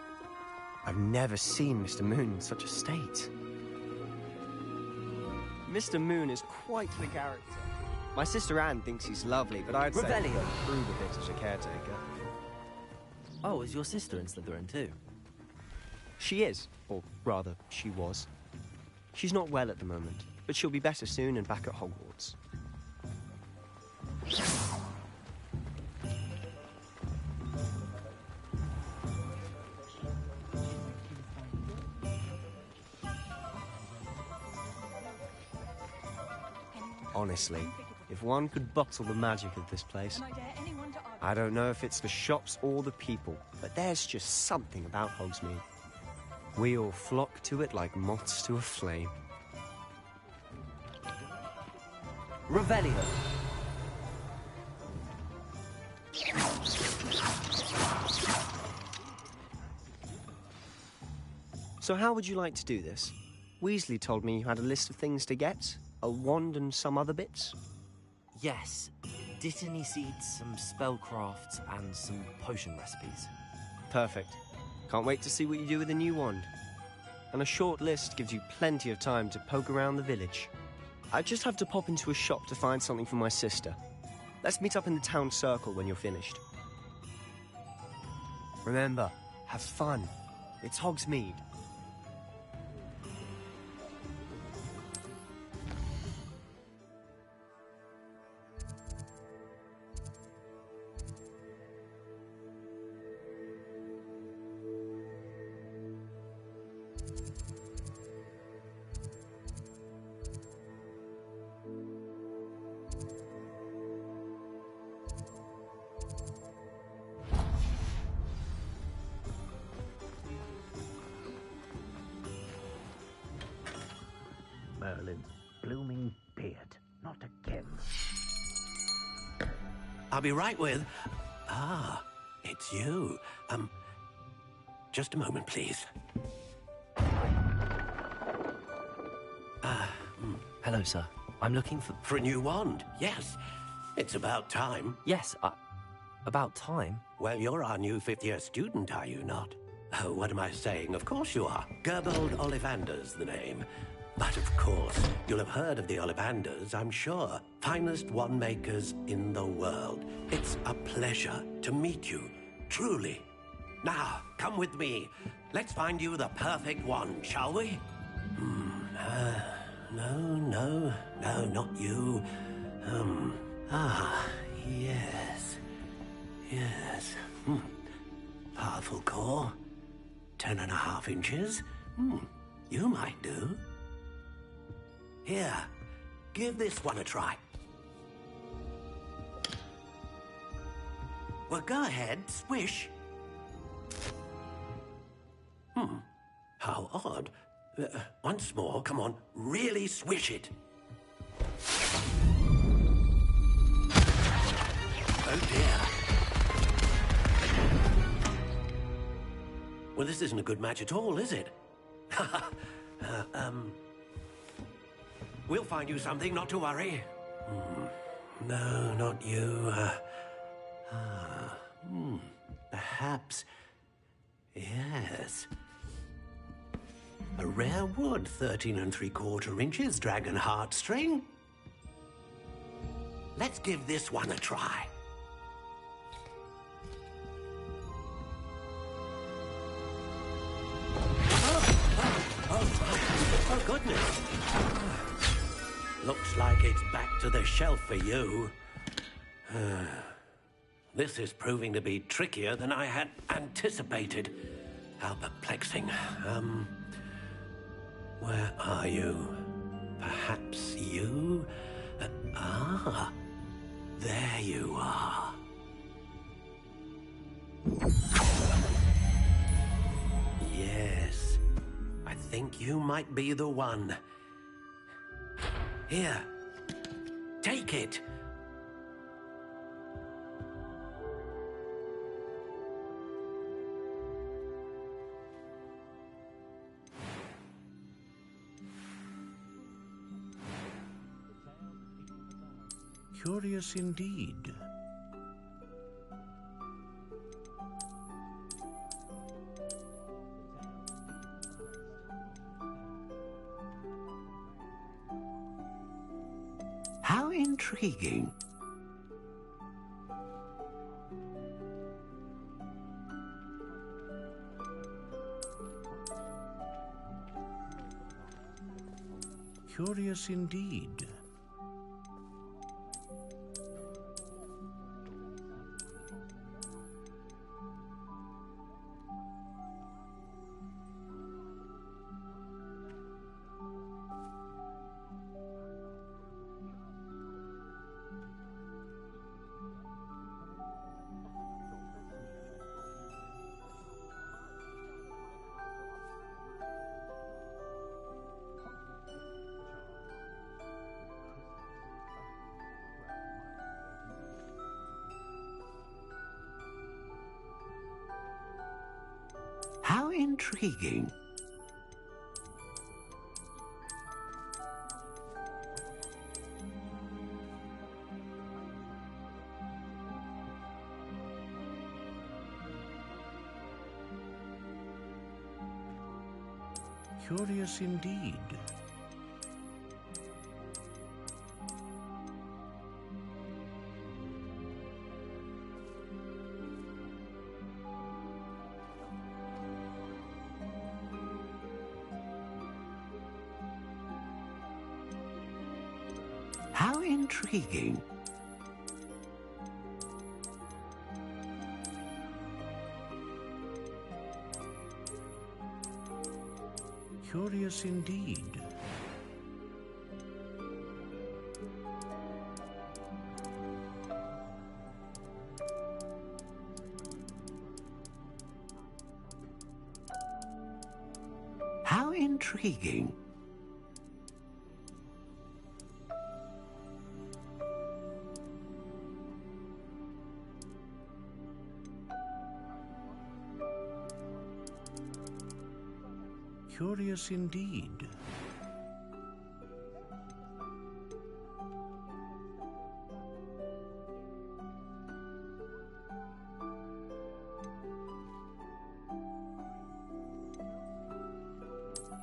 I've never seen Mr. Moon in such a state. Mr. Moon is quite the character. My sister Anne thinks he's lovely, but I'd say he Revelio. could improve a bit as a caretaker. Oh, is your sister in Slytherin too? She is, or rather, she was. She's not well at the moment, but she'll be better soon and back at Hogwarts. Honestly, if one could bottle the magic of this place, I don't know if it's the shops or the people, but there's just something about Hogsmeade. We all flock to it like moths to a flame. Revelio. So how would you like to do this? Weasley told me you had a list of things to get, a wand and some other bits. Yes. Dittany seeds, some spellcrafts, and some potion recipes. Perfect. Can't wait to see what you do with the new wand. And a short list gives you plenty of time to poke around the village. I just have to pop into a shop to find something for my sister. Let's meet up in the town circle when you're finished. Remember, have fun. It's Hogsmeade. Merlin's blooming beard. Not again. I'll be right with... Ah, it's you. Just a moment, please. Hello, sir. I'm looking for... For a new wand, yes. It's about time. Yes, about time? Well, you're our new fifth-year student, are you not? Oh, what am I saying? Of course you are. Gerbold Ollivander's the name. But of course, you'll have heard of the Ollivanders, I'm sure. Finest wand makers in the world. It's a pleasure to meet you, truly. Now, come with me. Let's find you the perfect wand, shall we? No, not you. Yes. Powerful core. 10.5 inches. You might do. Here, give this one a try. Well, go ahead, swish. How odd. Once more, come on, really swish it. Oh dear. Well, this isn't a good match at all, is it? We'll find you something, not to worry. No, not you. Perhaps. Yes. A rare wood, 13 3/4 inches, dragon heartstring. Let's give this one a try. Oh, goodness. Looks like it's back to the shelf for you. This is proving to be trickier than I had anticipated. How perplexing. Where are you? Perhaps you? There you are. Yes, I think you might be the one. Here, take it. Curious indeed. How intriguing. Curious indeed. How intriguing. Curious indeed. How intriguing. Curious indeed. How intriguing. Curious indeed.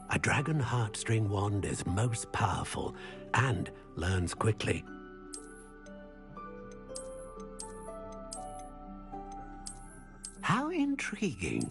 A dragon heartstring wand is most powerful and learns quickly. How intriguing.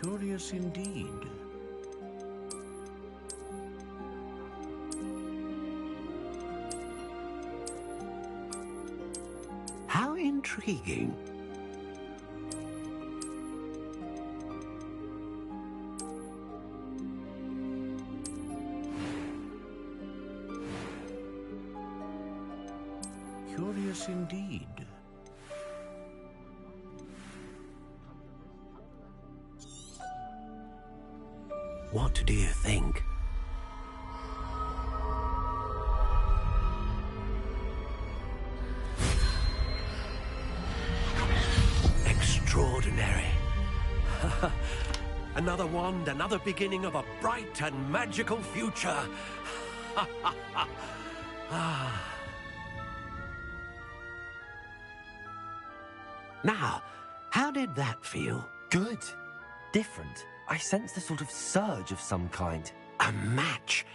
Curious indeed. How intriguing. Curious indeed. What do you think? Extraordinary. Another wand, another beginning of a bright and magical future. Now, how did that feel? Good. Different. I sensed a sort of surge of some kind. A match.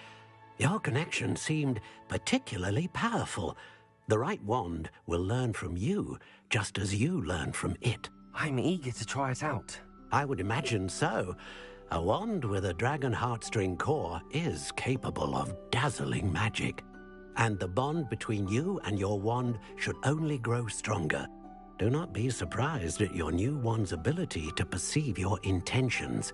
Your connection seemed particularly powerful. The right wand will learn from you, just as you learn from it. I'm eager to try it out. I would imagine so. A wand with a dragon heartstring core is capable of dazzling magic. And the bond between you and your wand should only grow stronger. Do not be surprised at your new wand's ability to perceive your intentions,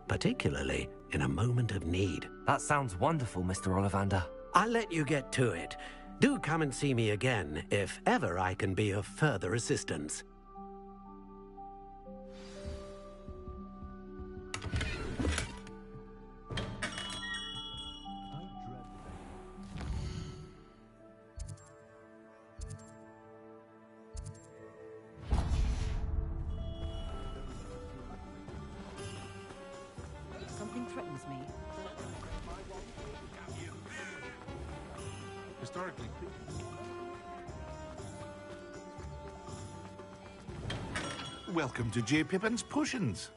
particularly in a moment of need. That sounds wonderful, Mr. Ollivander. I'll let you get to it. Do come and see me again if ever I can be of further assistance. Something threatens me. Historically. Welcome to J. Pippin's Potions.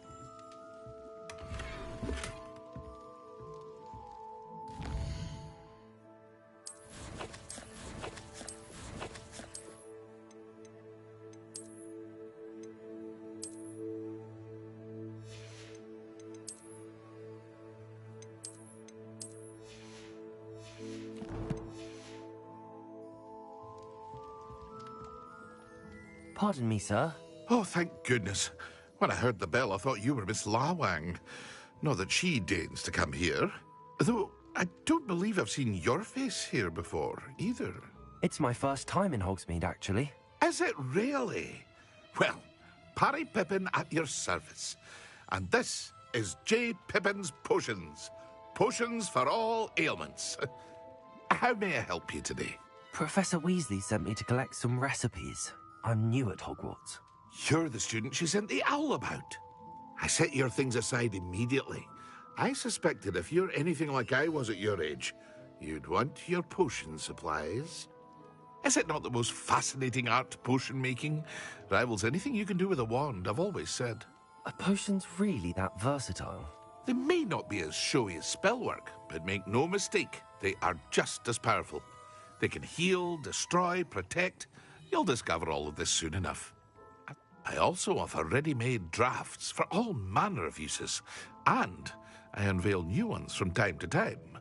Pardon me, sir. Oh, thank goodness. When I heard the bell, I thought you were Miss Lawang. Not that she deigns to come here. Though, I don't believe I've seen your face here before, either. It's my first time in Hogsmeade, actually. Is it really? Well, Parry Pippin at your service. And this is J. Pippin's Potions. Potions for all ailments. How may I help you today? Professor Weasley sent me to collect some recipes. I'm new at Hogwarts. You're the student she sent the owl about. I set your things aside immediately. I suspected if you're anything like I was at your age, you'd want your potion supplies. Is it not the most fascinating art, potion making? Rivals anything you can do with a wand, I've always said. Are potions really that versatile? They may not be as showy as spellwork, but make no mistake, they are just as powerful. They can heal, destroy, protect. You'll discover all of this soon enough. I also offer ready-made drafts for all manner of uses, and I unveil new ones from time to time.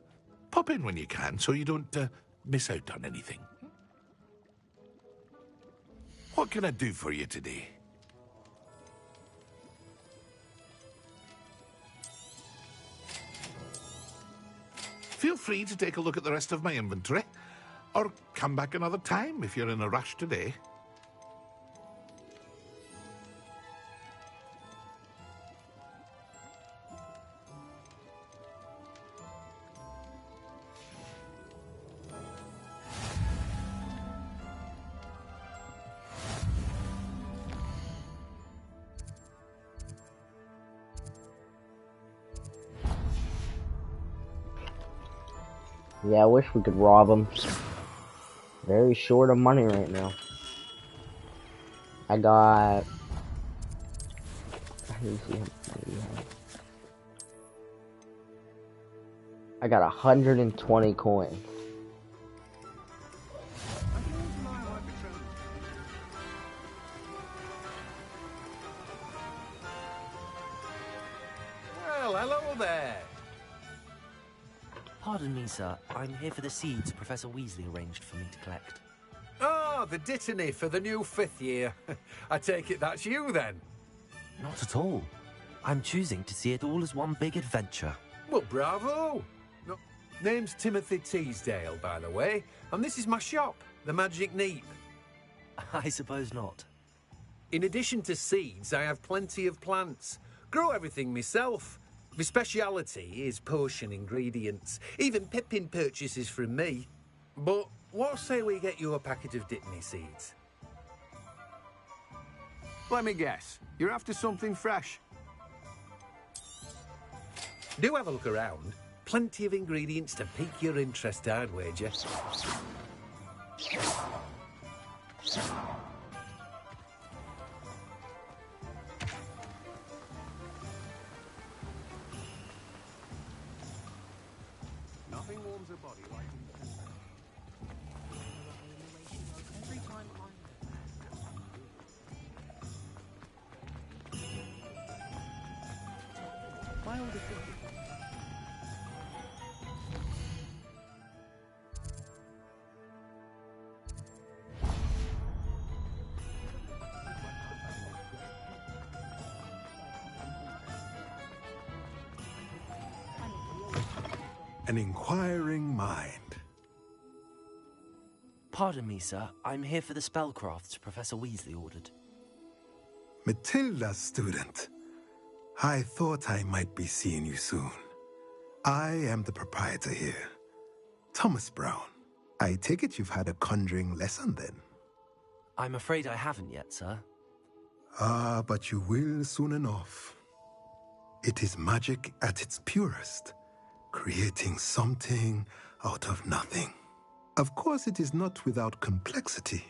Pop in when you can so you don't miss out on anything. What can I do for you today? Feel free to take a look at the rest of my inventory, or come back another time if you're in a rush today. Yeah, I wish we could rob him. Very short of money right now. I got... I got 120 coins. Well, hello there. Pardon me, sir. I'm here for the seeds Professor Weasley arranged for me to collect. Ah, the Dittany for the new 5th year. I take it that's you, then? Not at all. I'm choosing to see it all as one big adventure. Well, bravo! No, name's Timothy Teasdale, by the way, and this is my shop, the Magic Neep. I suppose not. In addition to seeds, I have plenty of plants. Grow everything myself. My speciality is potion ingredients. Even Pippin purchases from me. But what say we get you a packet of Dittany seeds? Let me guess. You're after something fresh. Do have a look around. Plenty of ingredients to pique your interest, I'd wager. Nothing warms a body like An inquiring mind. Pardon me, sir. I'm here for the spellcrafts Professor Weasley ordered. Matilda's student. I thought I might be seeing you soon. I am the proprietor here, Thomas Brown. I take it you've had a conjuring lesson then? I'm afraid I haven't yet, sir. Ah, but you will soon enough. It is magic at its purest, creating something out of nothing. Of course, it is not without complexity,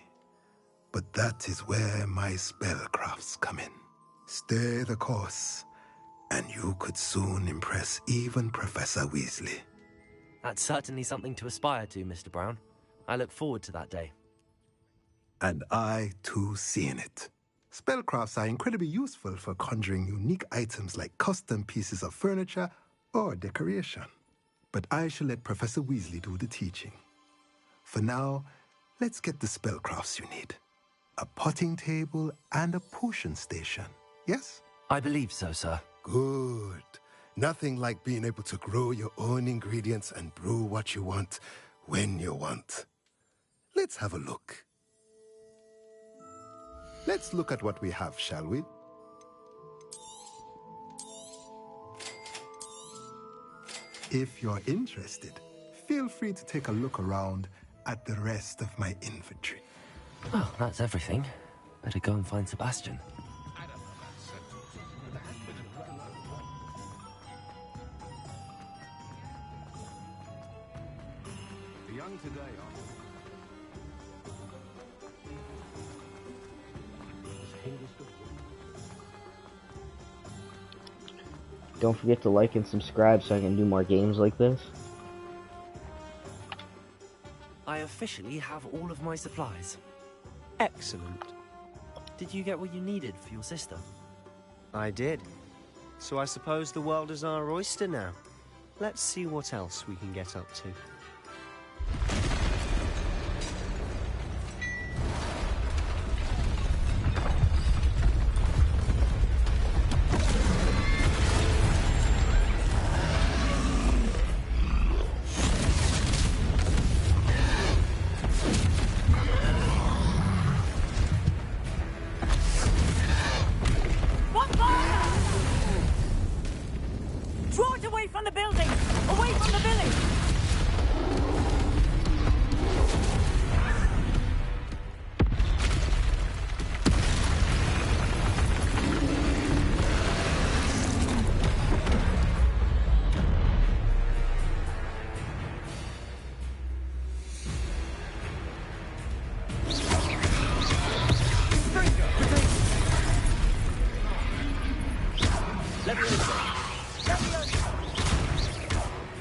but that is where my spellcrafts come in. Stay the course, and you could soon impress even Professor Weasley. That's certainly something to aspire to, Mr. Brown. I look forward to that day. And I, too, seeing it. Spellcrafts are incredibly useful for conjuring unique items like custom pieces of furniture or decoration. But I shall let Professor Weasley do the teaching. For now, let's get the spellcrafts you need. A potting table and a potion station, yes? I believe so, sir. Good. Nothing like being able to grow your own ingredients and brew what you want when you want. Let's have a look. Let's look at what we have, shall we? If you're interested, feel free to take a look around at the rest of my inventory. Well, that's everything. Better go and find Sebastian. The young today are... Don't forget to like and subscribe so I can do more games like this. I officially have all of my supplies. Excellent. Did you get what you needed for your sister? I did. So I suppose the world is our oyster now. Let's see what else we can get up to. Draw it away from the building! Away from the village!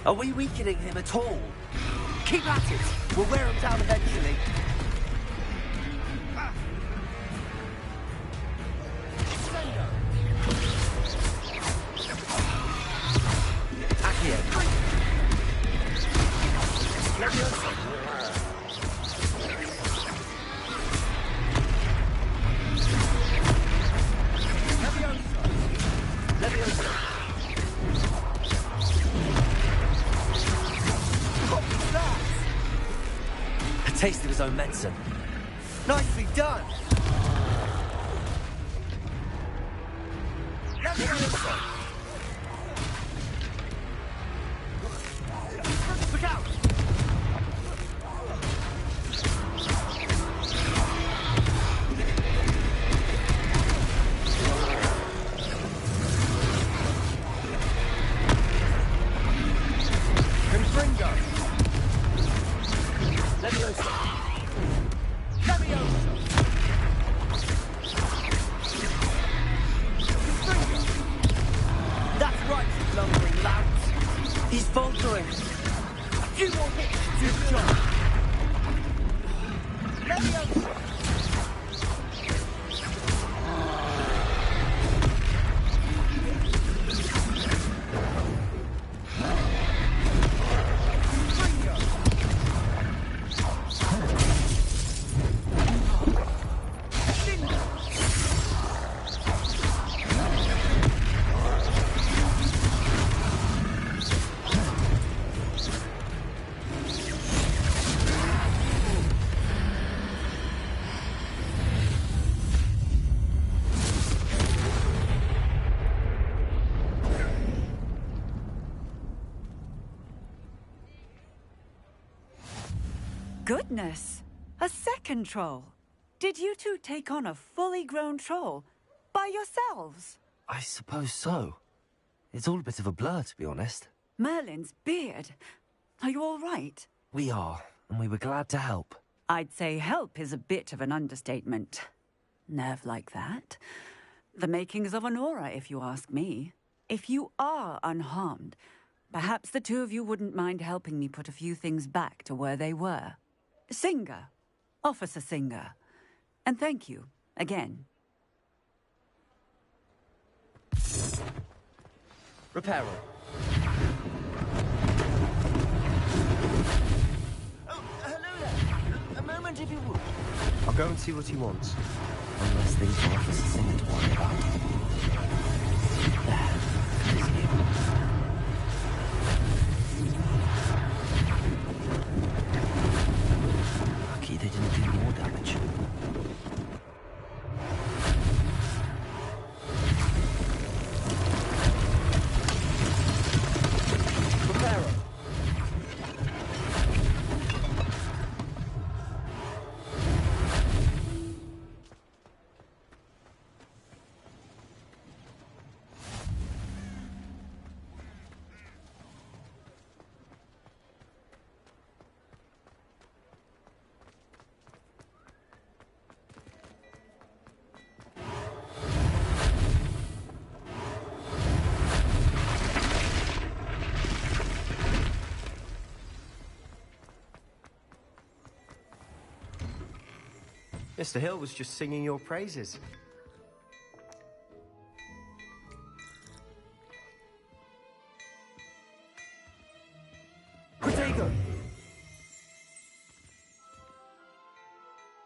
Are we weakening him at all? Keep at it! We'll wear him down eventually. Accio. Leviosa. Leviosa. A taste of his own medicine. Nicely done! Look out! Confringo! Leviosa! Leviosa! Confringo! Goodness! A second troll. Did you two take on a fully grown troll by yourselves? I suppose so. It's all a bit of a blur, to be honest. Merlin's beard. Are you all right? We are, and we were glad to help. I'd say help is a bit of an understatement. Nerve like that. The makings of an aura, if you ask me. If you are unharmed, perhaps the two of you wouldn't mind helping me put a few things back to where they were. Singer. Officer Singer. And thank you, again. Reparo. Oh, hello there. A moment, if you would. I'll go and see what he wants. One less thing for Officer Singer to worry about. There. Lucky they didn't do more damage. Mr. Hill was just singing your praises. Protego!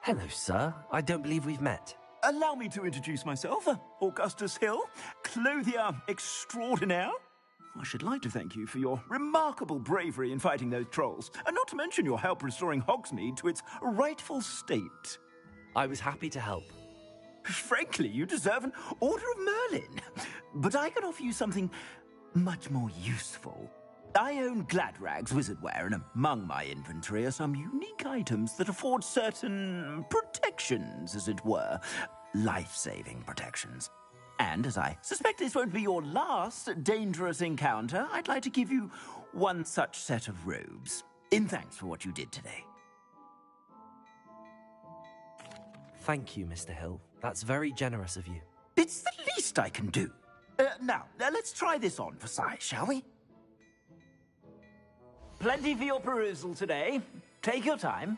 Hello, sir. I don't believe we've met. Allow me to introduce myself, Augustus Hill, clothier extraordinaire. I should like to thank you for your remarkable bravery in fighting those trolls, and not to mention your help restoring Hogsmeade to its rightful state. I was happy to help. Frankly, you deserve an Order of Merlin. But I can offer you something much more useful. I own Gladrag's wizardware, and among my inventory are some unique items that afford certain protections, as it were. Life-saving protections. And as I suspect this won't be your last dangerous encounter, I'd like to give you one such set of robes, in thanks for what you did today. Thank you, Mr. Hill. That's very generous of you. It's the least I can do. Now, let's try this on for size, shall we? Plenty for your perusal today. Take your time.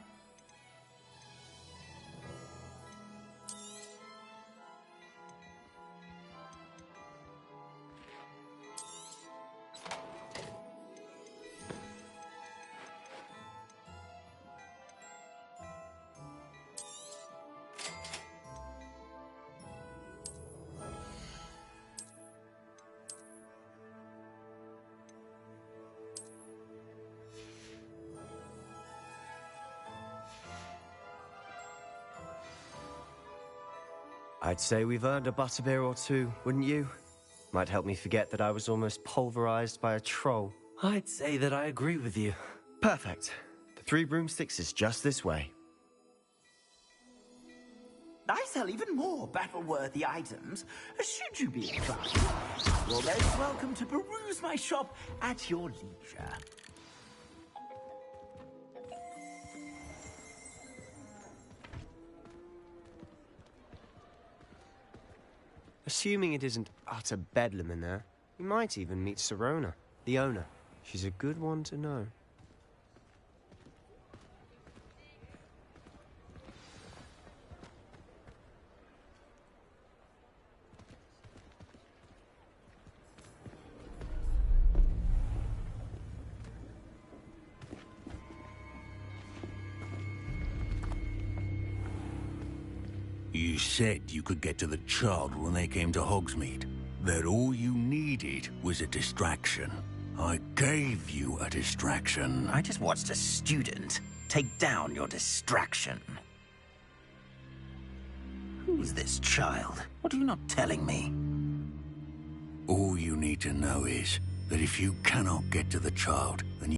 I'd say we've earned a butterbeer or two, wouldn't you? Might help me forget that I was almost pulverized by a troll. I'd say that I agree with you. Perfect. The 3 broomsticks is just this way. I sell even more battle-worthy items, should you be inclined. You're most welcome to peruse my shop at your leisure. Assuming it isn't utter bedlam in there, you might even meet Serona, the owner. She's a good one to know. You said you could get to the child when they came to Hogsmeade. That all you needed was a distraction. I gave you a distraction. I just watched a student take down your distraction. Who's this child? What are you not telling me? All you need to know is that if you cannot get to the child, then